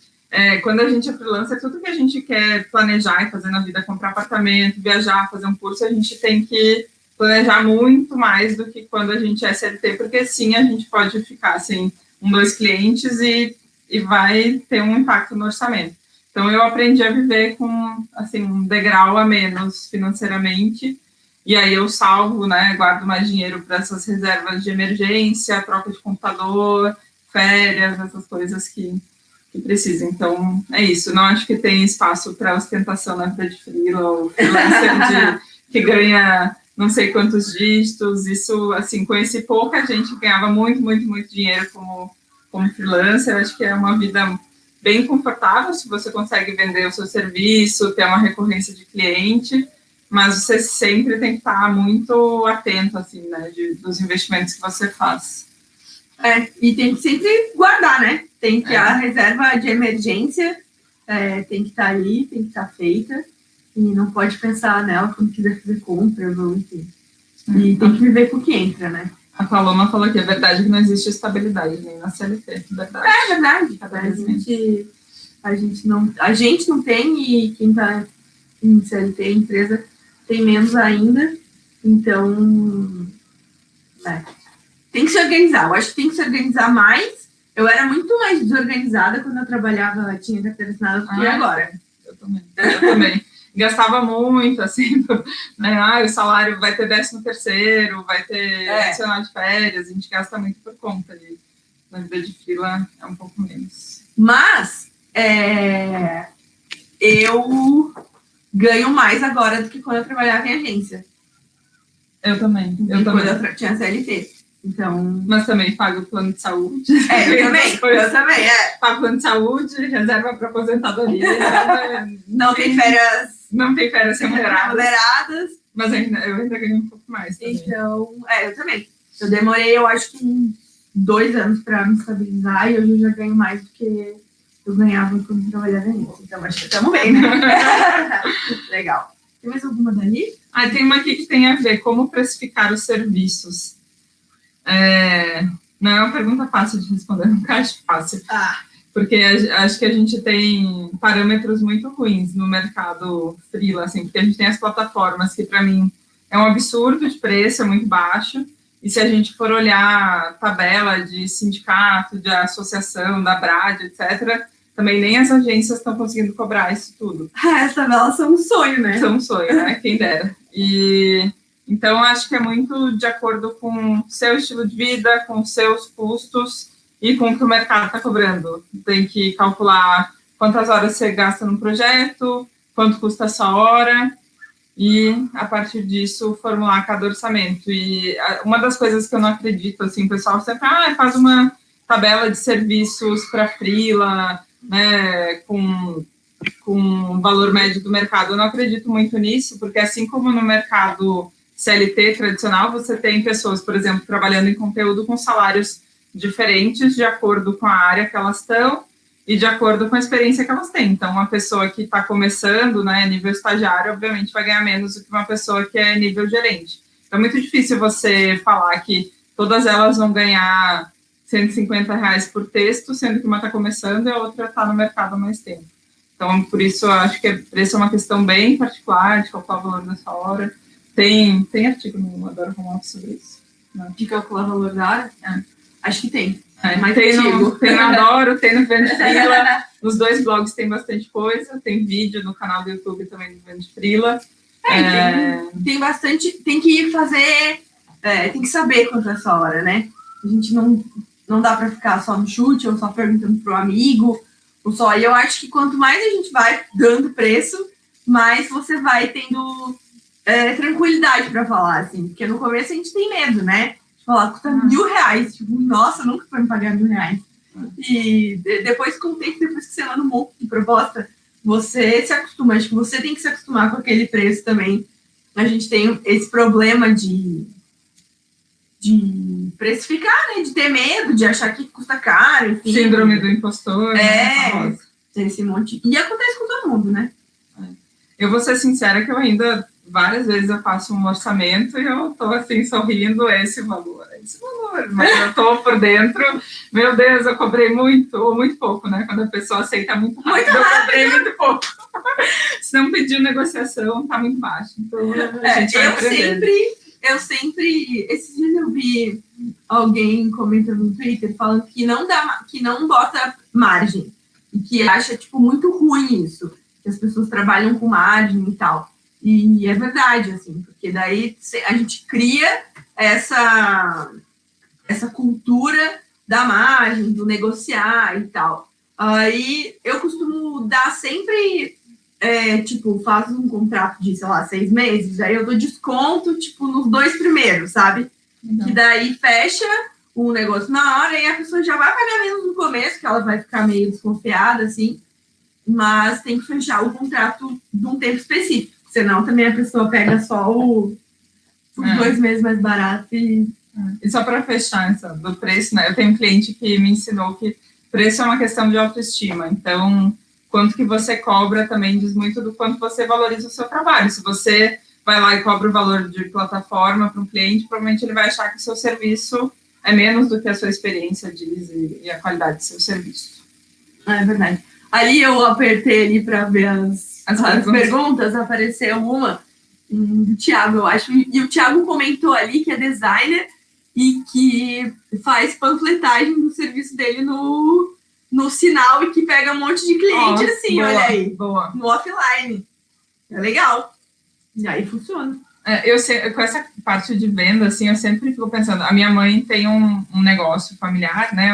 quando a gente é freelancer, tudo que a gente quer planejar e fazer na vida, comprar apartamento, viajar, fazer um curso, a gente tem que planejar muito mais do que quando a gente é CLT, porque sim, a gente pode ficar sem 2 clientes e vai ter um impacto no orçamento. Então, eu aprendi a viver com, assim, um degrau a menos financeiramente, e aí eu salvo, né, guardo mais dinheiro para essas reservas de emergência, troca de computador, férias, essas coisas que precisam. Então, é isso. Não acho que tem espaço para ostentação na vida de freela ou freelancer que ganha não sei quantos dígitos. Isso, assim, conheci pouca gente que ganhava muito, muito, muito dinheiro como freelancer. Acho que é uma vida bem confortável se você consegue vender o seu serviço, ter uma recorrência de cliente, mas você sempre tem que estar muito atento, assim, né, dos investimentos que você faz. E tem que sempre guardar, né? Tem que a reserva de emergência tem que estar ali, tem que estar feita, e não pode pensar nela quando quiser fazer compras ou enfim. E tem que viver com o que entra, né? A Paloma falou que é verdade que não existe estabilidade nem na CLT. Verdade. É verdade. A gente não tem, e quem está em CLT, empresa, tem menos ainda. Então, tem que se organizar. Eu acho que tem que se organizar mais. Eu era muito mais desorganizada quando eu trabalhava, tinha carteira assinada do que agora. Eu também. Gastava muito, assim, né? O salário vai ter 13º, vai ter adicional de férias, a gente gasta muito por conta ali. Na vida de freela é um pouco menos. Mas eu ganho mais agora do que quando eu trabalhava em agência. Eu também. Quando eu tinha CLT. Então... Mas também pago o plano de saúde. Eu também. Pago plano de saúde, reserva para aposentadoria. Não tem férias. Não tem férias remuneradas. Mas eu ainda ganho um pouco mais também. Então, eu também. Eu demorei, eu acho que uns 2 anos para me estabilizar, e hoje eu já ganho mais do que eu ganhava quando trabalhava nisso. Então, acho que estamos bem, né? Legal. Tem mais alguma dali? Tem uma aqui que tem a ver como precificar os serviços. Não é uma pergunta fácil de responder, nunca acho fácil. Porque acho que a gente tem parâmetros muito ruins no mercado freela, assim, porque a gente tem as plataformas que, para mim, é um absurdo de preço, é muito baixo, e se a gente for olhar tabela de sindicato, de associação, da BRAD, etc., também nem as agências estão conseguindo cobrar isso tudo. As tabelas são um sonho, né? São um sonho, né? Quem dera. Então, acho que é muito de acordo com o seu estilo de vida, com os seus custos e com o que o mercado está cobrando. Tem que calcular quantas horas você gasta no projeto, quanto custa a sua hora, e, a partir disso, formular cada orçamento. E uma das coisas que eu não acredito, assim, o pessoal sempre faz uma tabela de serviços para freela, né, com o valor médio do mercado. Eu não acredito muito nisso, porque assim como no mercado CLT tradicional, você tem pessoas, por exemplo, trabalhando em conteúdo com salários diferentes de acordo com a área que elas estão e de acordo com a experiência que elas têm. Então, uma pessoa que está começando, né, nível estagiário, obviamente vai ganhar menos do que uma pessoa que é nível gerente. Então, é muito difícil você falar que todas elas vão ganhar R$150 por texto, sendo que uma está começando e a outra está no mercado há mais tempo. Então, por isso, eu acho que preço é uma questão bem particular, de calcular o valor dessa hora. Tem artigo no Adoro Home Office sobre isso? Não. De calcular o valor da hora? Acho que tem. Mas tem no Adoro, tem no Vende Freela. Nos 2 blogs tem bastante coisa. Tem vídeo no canal do YouTube também do Vende Freela. Tem bastante. Tem que fazer. Tem que saber quanto é essa hora, né? A gente não dá para ficar só no chute ou só perguntando pro amigo. E eu acho que quanto mais a gente vai dando preço, mais você vai tendo tranquilidade para falar, assim. Porque no começo a gente tem medo, né? De falar, custa R$1.000. Tipo, nossa, nunca foi me pagar R$1.000. E depois, com o tempo, depois que você manda um monte de proposta, você se acostuma. Acho que você tem que se acostumar com aquele preço também. A gente tem esse problema de precificar, né? De ter medo, de achar que custa caro, enfim. Síndrome do impostor. Esse monte. E acontece com todo mundo, né? Eu vou ser sincera que eu ainda, várias vezes eu faço um orçamento e eu tô assim, sorrindo, esse valor, mas eu tô por dentro, meu Deus, eu cobrei muito, ou muito pouco, né? Quando a pessoa aceita muito rápido, eu cobrei muito pouco. Se não pediu negociação, tá muito baixo. Então, a gente vai aprendendo. Eu sempre, esses dias eu vi alguém comentando no Twitter falando que não bota margem, e que acha, tipo, muito ruim isso, que as pessoas trabalham com margem e tal. E é verdade, assim, porque daí a gente cria essa cultura da margem, do negociar e tal. Aí eu costumo dar sempre, tipo, faz um contrato de, sei lá, 6 meses, aí eu dou desconto, tipo, nos 2 primeiros, sabe? Que daí fecha o negócio na hora e a pessoa já vai pagar menos no começo, que ela vai ficar meio desconfiada, assim, mas tem que fechar o contrato de um tempo específico, senão também a pessoa pega só os 2 meses mais barato e só para fechar essa do preço, né? Eu tenho um cliente que me ensinou que preço é uma questão de autoestima. Então, quanto que você cobra também diz muito do quanto você valoriza o seu trabalho. Se você vai lá e cobra o valor de plataforma para um cliente, provavelmente ele vai achar que o seu serviço é menos do que a sua experiência diz e a qualidade do seu serviço. É verdade. Ali eu apertei ali para ver as perguntas, apareceu uma do Thiago, eu acho, e o Thiago comentou ali que é designer e que faz panfletagem do serviço dele no Sinal e que pega um monte de cliente assim, boa, olha aí, boa. No offline. É legal. E aí funciona. Com essa parte de venda, assim, eu sempre fico pensando, a minha mãe tem um negócio familiar, né,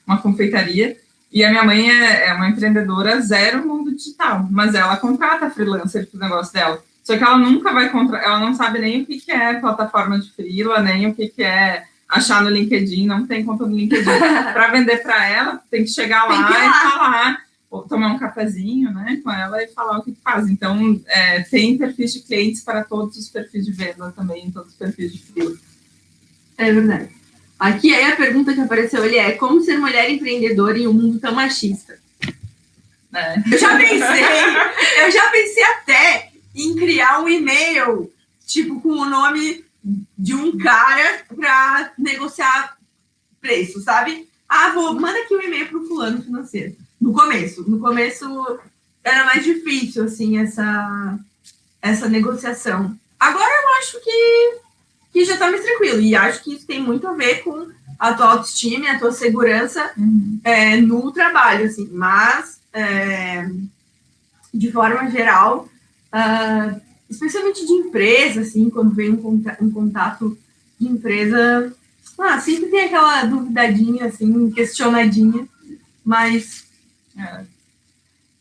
uma confeitaria, e a minha mãe é uma empreendedora zero mundo digital, mas ela contrata freelancer para o negócio dela. Só que ela nunca vai ela não sabe nem o que é plataforma de freela, nem o que é achar no LinkedIn, não tem conta no LinkedIn. Para vender para ela, tem que chegar lá e falar, ou tomar um cafezinho, né, com ela e falar o que faz. Então, tem perfis de clientes para todos os perfis de venda também, todos os perfis de freela. É verdade. Aqui aí a pergunta que apareceu ali é: como ser mulher empreendedora em um mundo tão machista? Eu já pensei até em criar um e-mail, tipo, com o nome de um cara para negociar preço, sabe? Manda aqui um e-mail pro fulano financeiro. No começo era mais difícil, assim, essa negociação. Agora eu acho que já tá mais tranquilo, e acho que isso tem muito a ver com a tua autoestima e a tua segurança no trabalho, assim, mas de forma geral, especialmente de empresa, assim, quando vem um contato de empresa, sempre tem aquela duvidadinha, assim, questionadinha, mas...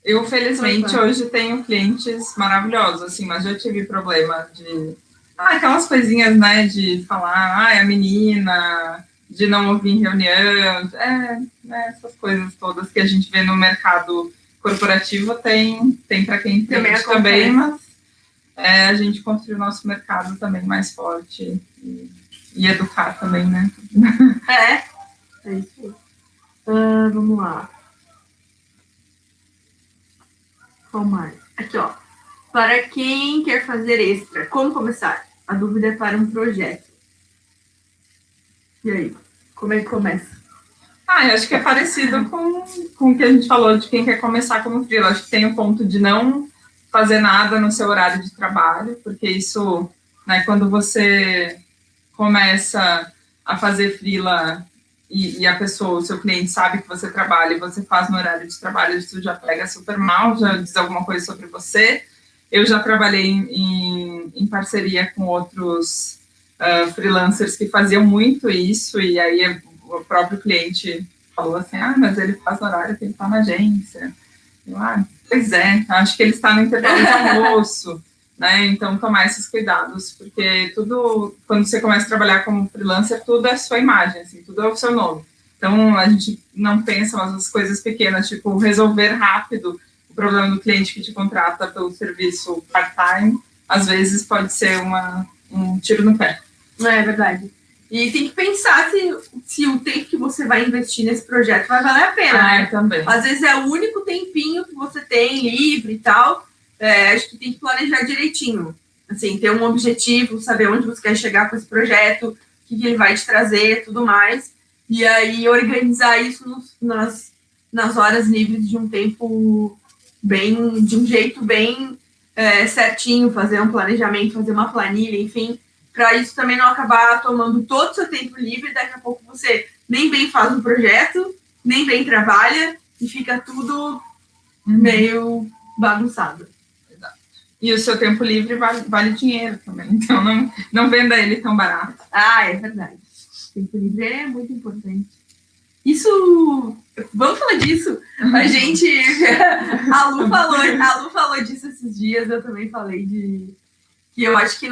Eu, felizmente, hoje tenho clientes maravilhosos, assim, mas já tive problema de... aquelas coisinhas, né, de falar, a menina, de não ouvir em reunião, essas coisas todas que a gente vê no mercado corporativo, tem para quem entende também, mas a gente construir o nosso mercado também mais forte e educar também, né? É isso. Vamos lá. Qual mais? Aqui, ó. Para quem quer fazer extra, como começar? A dúvida é para um projeto. E aí? Como é que começa? Eu acho que é parecido com o que a gente falou de quem quer começar como freela. Acho que tem o ponto de não fazer nada no seu horário de trabalho, porque isso, né, quando você começa a fazer freela e a pessoa, o seu cliente sabe que você trabalha e você faz no horário de trabalho, isso já pega super mal, já diz alguma coisa sobre você. Eu já trabalhei em parceria com outros freelancers que faziam muito isso, e aí o próprio cliente falou assim, mas ele faz horário que ele está na agência. Eu, pois acho que ele está no intervalo de almoço, né? Então, tomar esses cuidados, porque tudo, quando você começa a trabalhar como freelancer, tudo é sua imagem, assim, tudo é o seu nome. Então, a gente não pensa nas coisas pequenas, tipo, resolver rápido o problema do cliente que te contrata pelo serviço part-time, às vezes pode ser um tiro no pé. É verdade. E tem que pensar se o tempo que você vai investir nesse projeto vai valer a pena, né? Também. Às vezes é o único tempinho que você tem livre e tal, acho que tem que planejar direitinho. Assim, ter um objetivo, saber onde você quer chegar com esse projeto, o que ele vai te trazer, tudo mais. E aí organizar isso nas horas livres de um tempo de um jeito bem certinho, fazer um planejamento, fazer uma planilha, enfim, para isso também não acabar tomando todo o seu tempo livre, daqui a pouco você nem bem faz o projeto, nem bem trabalha, e fica tudo meio bagunçado. E o seu tempo livre vale dinheiro também, então não venda ele tão barato. Ah, é verdade. O tempo livre é muito importante. Isso, vamos falar disso. A Lu falou disso esses dias, eu também falei que eu acho que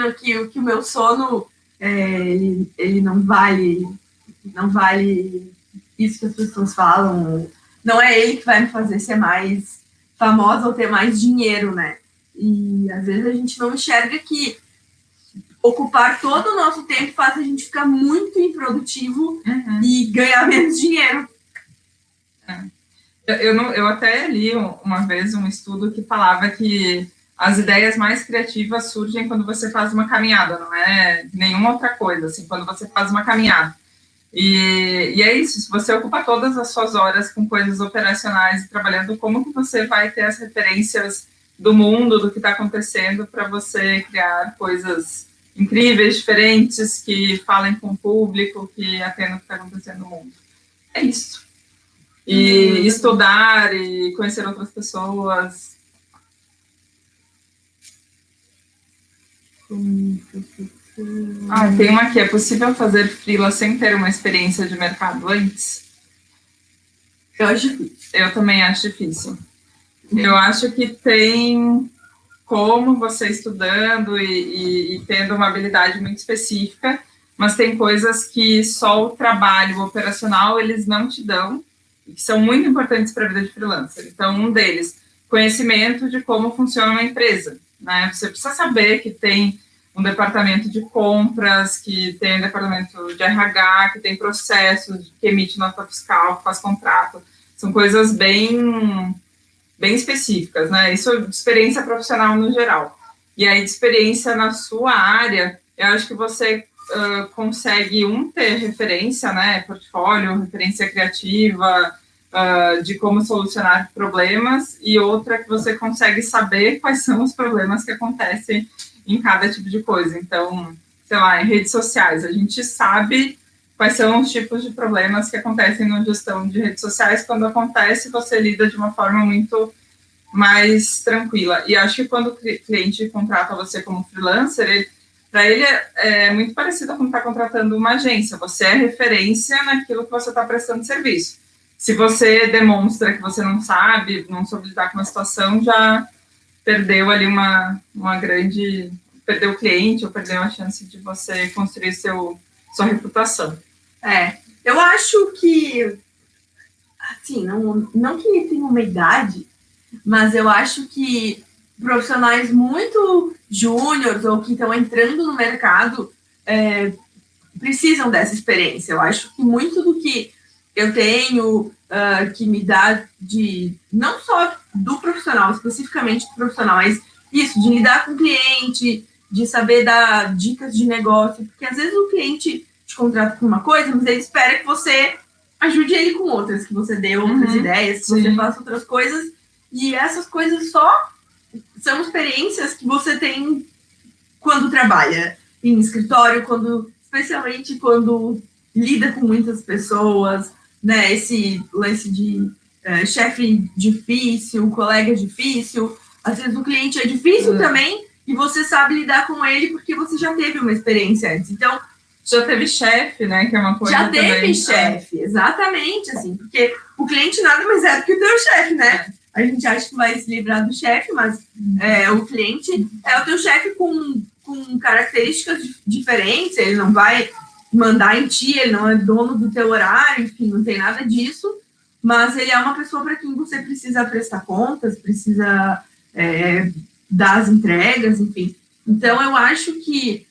o meu sono, ele não vale isso que as pessoas falam. Não é ele que vai me fazer ser mais famosa ou ter mais dinheiro, né? E às vezes a gente não enxerga que ocupar todo o nosso tempo faz a gente ficar muito improdutivo e ganhar menos dinheiro. Eu até li uma vez um estudo que falava que as ideias mais criativas surgem quando você faz uma caminhada, não é nenhuma outra coisa, assim, quando você faz uma caminhada. E é isso, se você ocupa todas as suas horas com coisas operacionais e trabalhando, como que você vai ter as referências do mundo, do que está acontecendo, para você criar coisas incríveis, diferentes, que falem com o público, que atendam o que está acontecendo no mundo. É isso. E estudar e conhecer outras pessoas. Tem uma aqui. É possível fazer freela sem ter uma experiência de mercado antes? Eu acho difícil. Eu também acho difícil. Eu acho que tem como você estudando e tendo uma habilidade muito específica, mas tem coisas que só o trabalho operacional eles não te dão, e que são muito importantes para a vida de freelancer. Então, um deles, conhecimento de como funciona uma empresa, né? Você precisa saber que tem um departamento de compras, que tem um departamento de RH, que tem processos, que emite nota fiscal, que faz contrato. São coisas bem específicas, né? Isso é experiência profissional no geral. E aí, de experiência na sua área, eu acho que você consegue, ter referência, né? Portfólio, referência criativa, de como solucionar problemas, e outra que você consegue saber quais são os problemas que acontecem em cada tipo de coisa. Então, sei lá, em redes sociais, a gente sabe quais são os tipos de problemas que acontecem na gestão de redes sociais. Quando acontece, você lida de uma forma muito mais tranquila. E acho que quando o cliente contrata você como freelancer, para ele é muito parecido com estar contratando uma agência. Você é referência naquilo que você está prestando serviço. Se você demonstra que você não soube lidar com uma situação, já perdeu ali uma grande... Perdeu o cliente ou perdeu a chance de você construir sua reputação. Eu acho que, assim, não que tenha uma idade, mas eu acho que profissionais muito júniores ou que estão entrando no mercado precisam dessa experiência. Eu acho que muito do que eu tenho que me dá não só do profissional, especificamente do profissional, mas isso, de lidar com o cliente, de saber dar dicas de negócio, porque às vezes o cliente te contrata com uma coisa, mas ele espera que você ajude ele com outras, que você dê outras ideias, que você faça outras coisas, e essas coisas só são experiências que você tem quando trabalha em escritório, especialmente quando lida com muitas pessoas, né? Esse lance de chefe difícil, colega difícil, às vezes o cliente é difícil também, e você sabe lidar com ele porque você já teve uma experiência antes. Então, já teve chefe, né? Que é uma coisa. Já teve chefe, exatamente, assim, porque o cliente nada mais é do que o teu chefe, né? A gente acha que vai se livrar do chefe, mas o cliente é o teu chefe com características diferentes, ele não vai mandar em ti, ele não é dono do teu horário, enfim, não tem nada disso, mas ele é uma pessoa para quem você precisa prestar contas, precisa dar as entregas, enfim. Então, eu acho que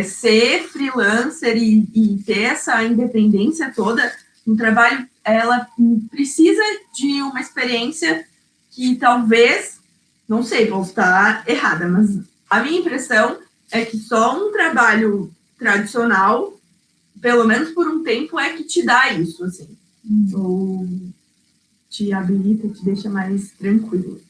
ser freelancer e ter essa independência toda no trabalho, ela precisa de uma experiência que talvez Não sei, posso estar errada, mas a minha impressão é que só um trabalho tradicional, pelo menos por um tempo, é que te dá isso, assim. Ou te habilita, te deixa mais tranquilo.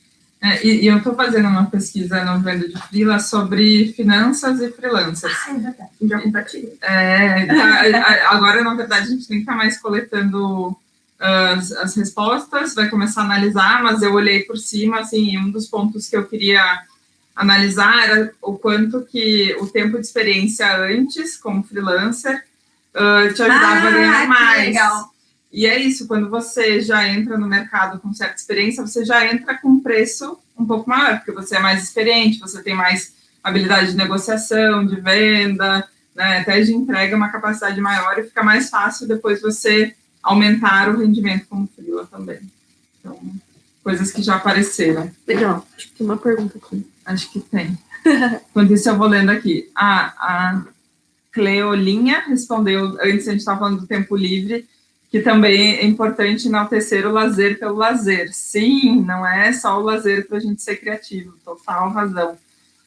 E eu estou fazendo uma pesquisa no Venda de Freela sobre finanças e freelancers. É verdade, eu já compartilhei. Agora, na verdade, a gente nem está mais coletando as respostas, vai começar a analisar, mas eu olhei por cima, assim, um dos pontos que eu queria analisar era o quanto que o tempo de experiência antes, como freelancer, te ajudava a ganhar mais. Legal. E é isso, quando você já entra no mercado com certa experiência, você já entra com um preço um pouco maior, porque você é mais experiente, você tem mais habilidade de negociação, de venda, né, até de entrega, uma capacidade maior, e fica mais fácil depois você aumentar o rendimento como freela também. Então, coisas que já apareceram. Legal, acho que tem uma pergunta aqui. Acho que tem. Enquanto isso, eu vou lendo aqui. A Cleolinha respondeu, antes a gente estava falando do tempo livre, que também é importante enaltecer o lazer pelo lazer. Sim, não é só o lazer para a gente ser criativo, total razão.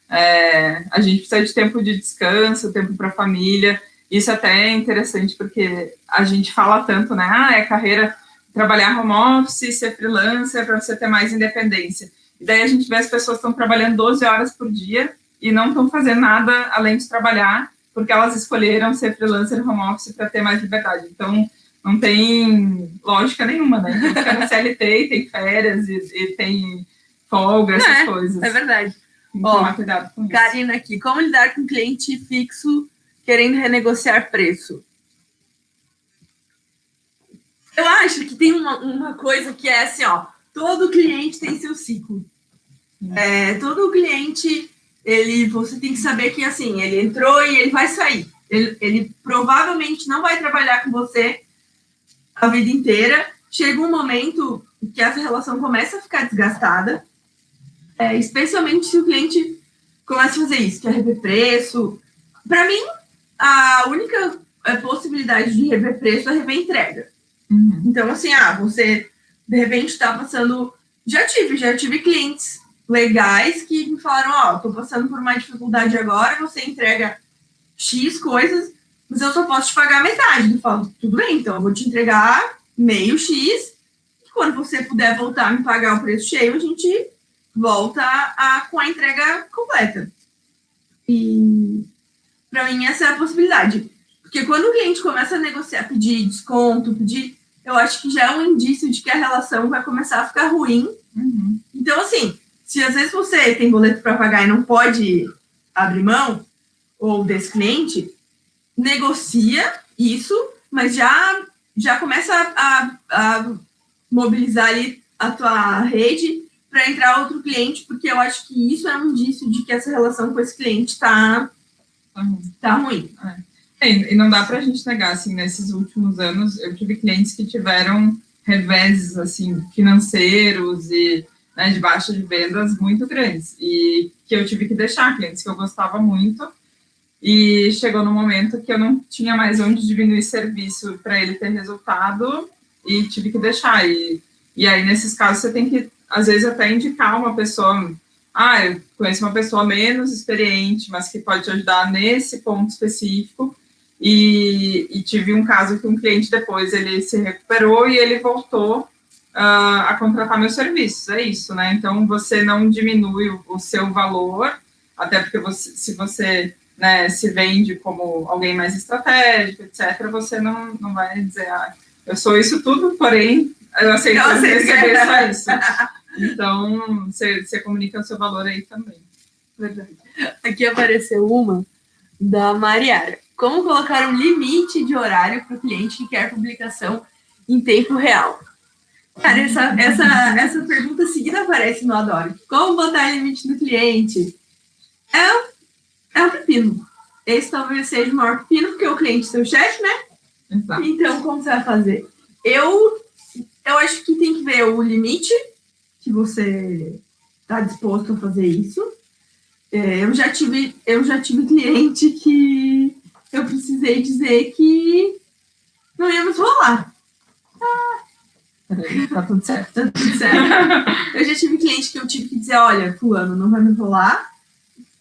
A gente precisa de tempo de descanso, tempo para a família. Isso até é interessante, porque a gente fala tanto, né? É carreira, trabalhar home office, ser freelancer, para você ter mais independência. E daí a gente vê as pessoas estão trabalhando 12 horas por dia e não estão fazendo nada além de trabalhar, porque elas escolheram ser freelancer home office para ter mais liberdade. Então, não tem lógica nenhuma, né? Então, fica no CLT, tem férias e tem folga, essas coisas. É verdade. Tem que tomar cuidado com isso. Karina aqui, como lidar com cliente fixo querendo renegociar preço? Eu acho que tem uma coisa que é assim, ó, todo cliente tem seu ciclo. Todo cliente, você tem que saber que, assim, ele entrou e ele vai sair. Ele provavelmente não vai trabalhar com você a vida inteira. Chega um momento que essa relação começa a ficar desgastada, especialmente se o cliente começa a fazer isso, que é rever preço. Para mim, a única possibilidade de rever preço é rever entrega. Uhum. Então, assim, você de repente está passando... Já tive clientes legais que me falaram, tô passando por uma dificuldade agora, você entrega X coisas, mas eu só posso te pagar metade. Eu falo, tudo bem, então eu vou te entregar meio X, e quando você puder voltar a me pagar o preço cheio, a gente volta com a entrega completa. E para mim essa é a possibilidade. Porque quando o cliente começa a negociar, pedir desconto, eu acho que já é um indício de que a relação vai começar a ficar ruim. Uhum. Então, assim, se às vezes você tem boleto para pagar e não pode abrir mão, ou desse cliente, negocia isso, mas já começa a mobilizar ali a tua rede para entrar outro cliente, porque eu acho que isso é um indício de que essa relação com esse cliente tá ruim. E não dá para a gente negar, assim, nesses últimos anos, eu tive clientes que tiveram reveses, assim, financeiros e, né, de baixa de vendas muito grandes, e que eu tive que deixar, clientes que eu gostava muito, e chegou no momento que eu não tinha mais onde diminuir serviço para ele ter resultado, e tive que deixar. E aí, nesses casos, você tem que, às vezes, até indicar uma pessoa... eu conheço uma pessoa menos experiente, mas que pode te ajudar nesse ponto específico. E tive um caso que um cliente depois, ele se recuperou e ele voltou a contratar meus serviços. É isso, né? Então, você não diminui o seu valor, até porque se você... né, se vende como alguém mais estratégico, etc., você não vai dizer, eu sou isso tudo, porém, eu aceito receber só isso. Então, você comunica o seu valor aí também. Verdade. Aqui apareceu uma da Mariara. Como colocar um limite de horário para o cliente que quer publicação em tempo real? Cara, essa pergunta seguida aparece no Adoro. Como botar limite no cliente? É um pepino. Esse talvez seja o maior pepino, porque o cliente é seu chefe, né? Exato. Então, como você vai fazer? Eu acho que tem que ver o limite que você está disposto a fazer isso. Eu já tive cliente que eu precisei dizer que não íamos rolar. Tá tudo certo. Tá tudo certo. Eu já tive cliente que eu tive que dizer, olha, fulano, não vai me rolar.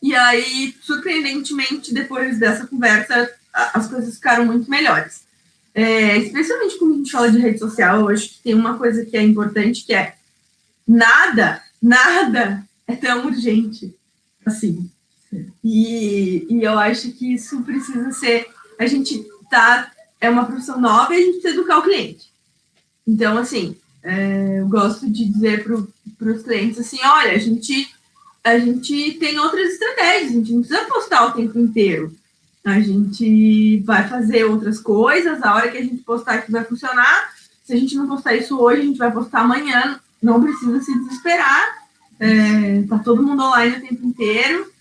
E aí, surpreendentemente, depois dessa conversa, as coisas ficaram muito melhores. Especialmente quando a gente fala de rede social, eu acho que tem uma coisa que é importante, que é nada é tão urgente assim. E eu acho que isso precisa ser... A gente é uma profissão nova e a gente precisa educar o cliente. Então, assim, eu gosto de dizer para os clientes assim, olha, a gente tem outras estratégias, a gente não precisa postar o tempo inteiro. A gente vai fazer outras coisas, a hora que a gente postar aqui vai funcionar. Se a gente não postar isso hoje, a gente vai postar amanhã. Não precisa se desesperar. Tá todo mundo online o tempo inteiro.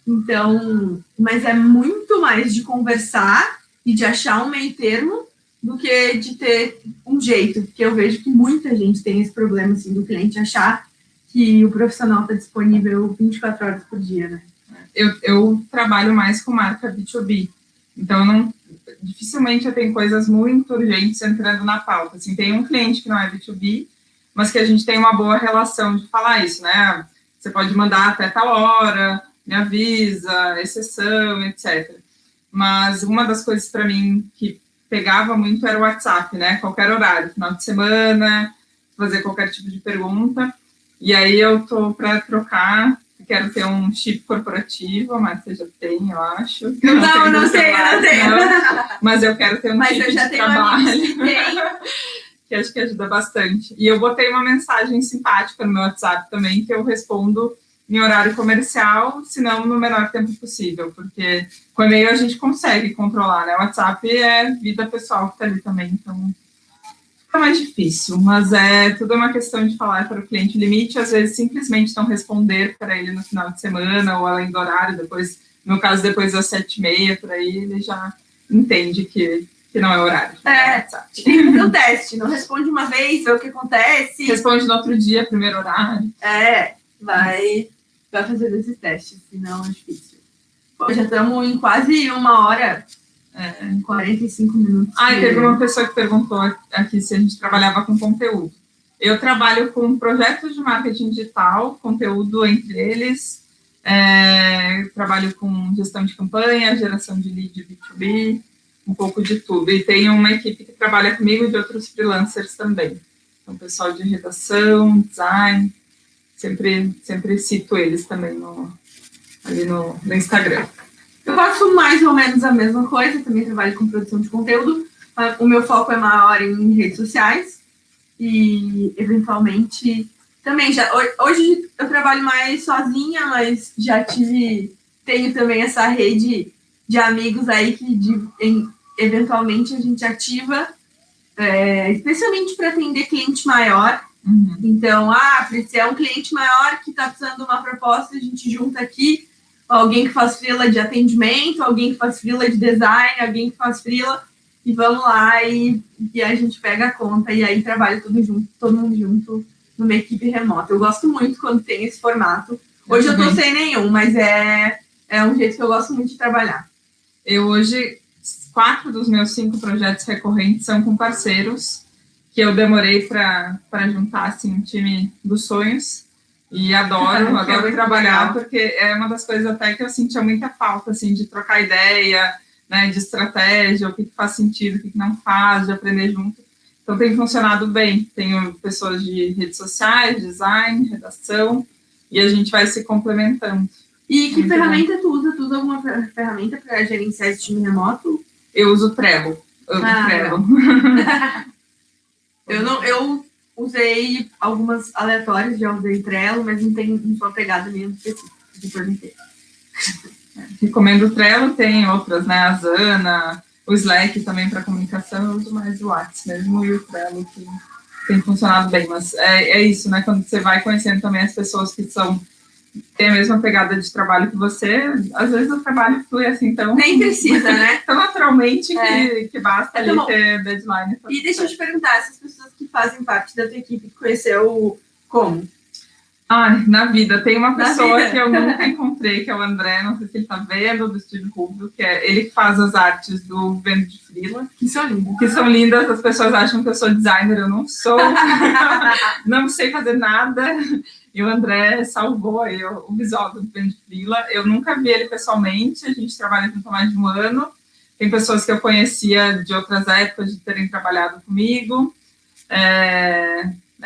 Então, mas é muito mais de conversar e de achar um meio termo do que de ter um jeito. Porque eu vejo que muita gente tem esse problema assim, do cliente achar que o profissional está disponível 24 horas por dia, né? Eu trabalho mais com marca B2B, então dificilmente eu tenho coisas muito urgentes entrando na pauta. Assim, tem um cliente que não é B2B, mas que a gente tem uma boa relação de falar isso, né? Você pode mandar até tal hora, me avisa, exceção, etc. Mas uma das coisas para mim que pegava muito era o WhatsApp, né? Qualquer horário, final de semana, fazer qualquer tipo de pergunta. E aí eu tô para trocar, quero ter um chip corporativo, a Márcia já tem, eu acho. Eu não tenho. Mas eu quero ter um chip de trabalho, que acho que ajuda bastante. E eu botei uma mensagem simpática no meu WhatsApp também, que eu respondo em horário comercial, se não no menor tempo possível, porque com e-mail a gente consegue controlar, né? O WhatsApp é vida pessoal que tá ali também, então é mais difícil, mas tudo uma questão de falar para o cliente o limite, às vezes simplesmente não responder para ele no final de semana ou além do horário, depois, no meu caso, depois das 7h30, por aí, ele já entende que não é horário. Tem que fazer o teste, não responde uma vez, vê o que acontece. Responde no outro dia, primeiro horário. Vai fazer esses testes, senão é difícil. Pô, já estamos em quase 1h, 45 minutos. Teve uma pessoa que perguntou aqui se a gente trabalhava com conteúdo. Eu trabalho com projetos de marketing digital, conteúdo entre eles, trabalho com gestão de campanha, geração de lead B2B, um pouco de tudo. E tenho uma equipe que trabalha comigo de outros freelancers também. Então, pessoal de redação, design, sempre cito eles também ali no Instagram. Eu faço mais ou menos a mesma coisa, também trabalho com produção de conteúdo. O meu foco é maior em redes sociais e, eventualmente, também hoje eu trabalho mais sozinha, mas tenho também essa rede de amigos aí que eventualmente a gente ativa, especialmente para atender cliente maior. Uhum. Então, se é um cliente maior que está precisando de uma proposta, a gente junta aqui alguém que faz freela de atendimento, alguém que faz freela de design, alguém que faz freela, e vamos lá e a gente pega a conta e aí trabalha todo mundo junto numa equipe remota. Eu gosto muito quando tem esse formato. Hoje eu tô sem nenhum, mas é um jeito que eu gosto muito de trabalhar. Eu hoje, 4 dos meus 5 projetos recorrentes são com parceiros, que eu demorei para juntar assim, um time dos sonhos. E adoro trabalhar, porque é uma das coisas até que eu sentia muita falta, assim, de trocar ideia, né, de estratégia, o que faz sentido, o que não faz, de aprender junto. Então, tem funcionado bem. Tenho pessoas de redes sociais, design, redação, e a gente vai se complementando. E que ferramenta tu usa? Tu usa alguma ferramenta para gerenciar esse time remoto? Eu uso Trello. Trello. Eu usei algumas aleatórias, já usei Trello, mas não sou apegada mesmo de permitir. Recomendo o Trello, tem outras, né? A Asana, o Slack também para comunicação, eu uso mais o WhatsApp mesmo e o Trello que tem funcionado bem. Mas é isso, né? Quando você vai conhecendo também as pessoas que têm a mesma pegada de trabalho que você, às vezes o trabalho flui assim tão... Nem precisa, né? Tão naturalmente que basta ali ter deadline. E deixa eu te perguntar, essas pessoas que fazem parte da tua equipe, conheceu como? Ai, na vida, tem uma Na pessoa vida. que eu nunca encontrei, que é o André, não sei se ele tá vendo, do Estúdio Rubio, que é ele que faz as artes do Vendo de Frila, Que são lindas. que são lindas, as pessoas acham que eu sou designer, eu não sou, não sei fazer nada, e o André salvou aí o visual do Vendo de Frila. Eu nunca vi ele pessoalmente, a gente trabalha junto há mais de um ano, tem pessoas que eu conhecia de outras épocas de terem trabalhado comigo,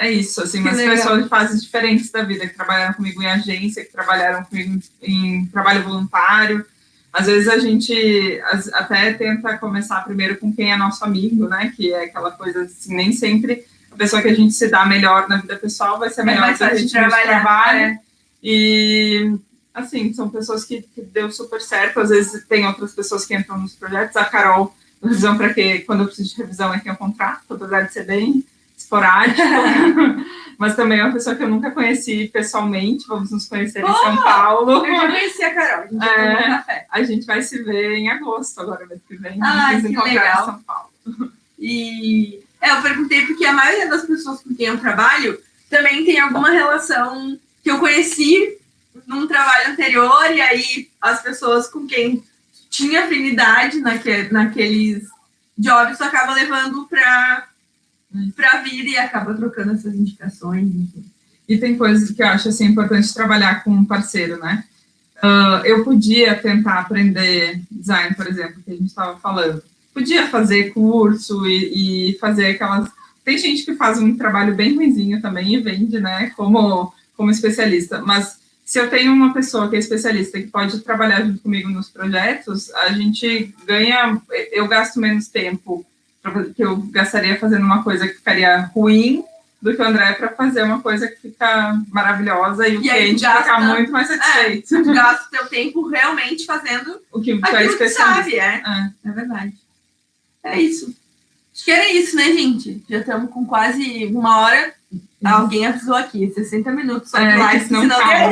é isso, assim, umas pessoas de fases diferentes da vida, que trabalharam comigo em agência, que trabalharam comigo em trabalho voluntário. Às vezes a gente até tenta começar primeiro com quem é nosso amigo, né? Que é aquela coisa assim, nem sempre a pessoa que a gente se dá melhor na vida pessoal vai ser melhor que a gente no trabalho. E, assim, são pessoas que deu super certo. Às vezes tem outras pessoas que entram nos projetos. A Carol, revisão para quê? Quando eu preciso de revisão é quem eu contrato, apesar de ser bem esporádico, mas também é uma pessoa que eu nunca conheci pessoalmente, vamos nos conhecer em São Paulo. Eu já conheci a Carol, a gente já tomou café. A gente vai se ver em agosto agora, mês que vem, que legal. Em São Paulo. E eu perguntei porque a maioria das pessoas com quem eu trabalho também tem alguma relação que eu conheci num trabalho anterior, e aí as pessoas com quem tinha afinidade naqueles jobs acaba levando para a vida e acaba trocando essas indicações. Enfim. E tem coisas que eu acho assim, importante trabalhar com um parceiro, né? Eu podia tentar aprender design, por exemplo, que a gente estava falando. Podia fazer curso e fazer aquelas... Tem gente que faz um trabalho bem ruinzinho também e vende, né, como especialista. Mas se eu tenho uma pessoa que é especialista, que pode trabalhar junto comigo nos projetos, a gente ganha... Eu gasto menos tempo que eu gastaria fazendo uma coisa que ficaria ruim do que o André para fazer uma coisa que fica maravilhosa e o cliente fica muito mais satisfeito. Tu gasta o teu tempo realmente fazendo o que tu é especialista. É verdade. É isso. Acho que era isso, né, gente? Já estamos com quase 1 hora. Alguém avisou aqui, 60 minutos só de live, senão cai.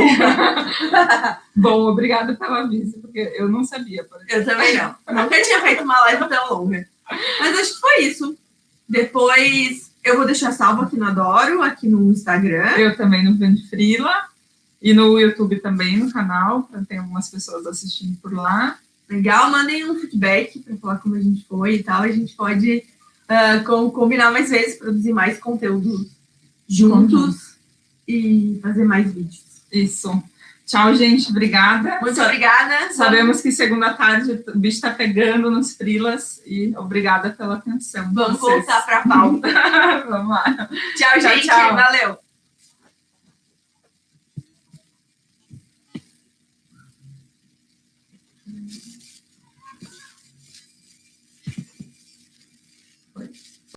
Bom, obrigada pelo aviso, porque eu não sabia. Eu também não. Eu nunca tinha feito uma live tão longa. Mas acho que foi isso. Depois eu vou deixar salvo aqui no Adoro, aqui no Instagram. Eu também no Vendo de Frila. E no YouTube também, no canal, para ter algumas pessoas assistindo por lá. Legal, mandem um feedback para falar como a gente foi e tal. A gente pode combinar mais vezes, produzir mais conteúdo juntos e fazer mais vídeos. Isso. Tchau, gente. Obrigada. Muito obrigada. Sabemos que segunda tarde o bicho está pegando nos frilas e obrigada pela atenção. Vamos voltar para a pauta. Vamos lá. Tchau, gente. Tchau. Valeu.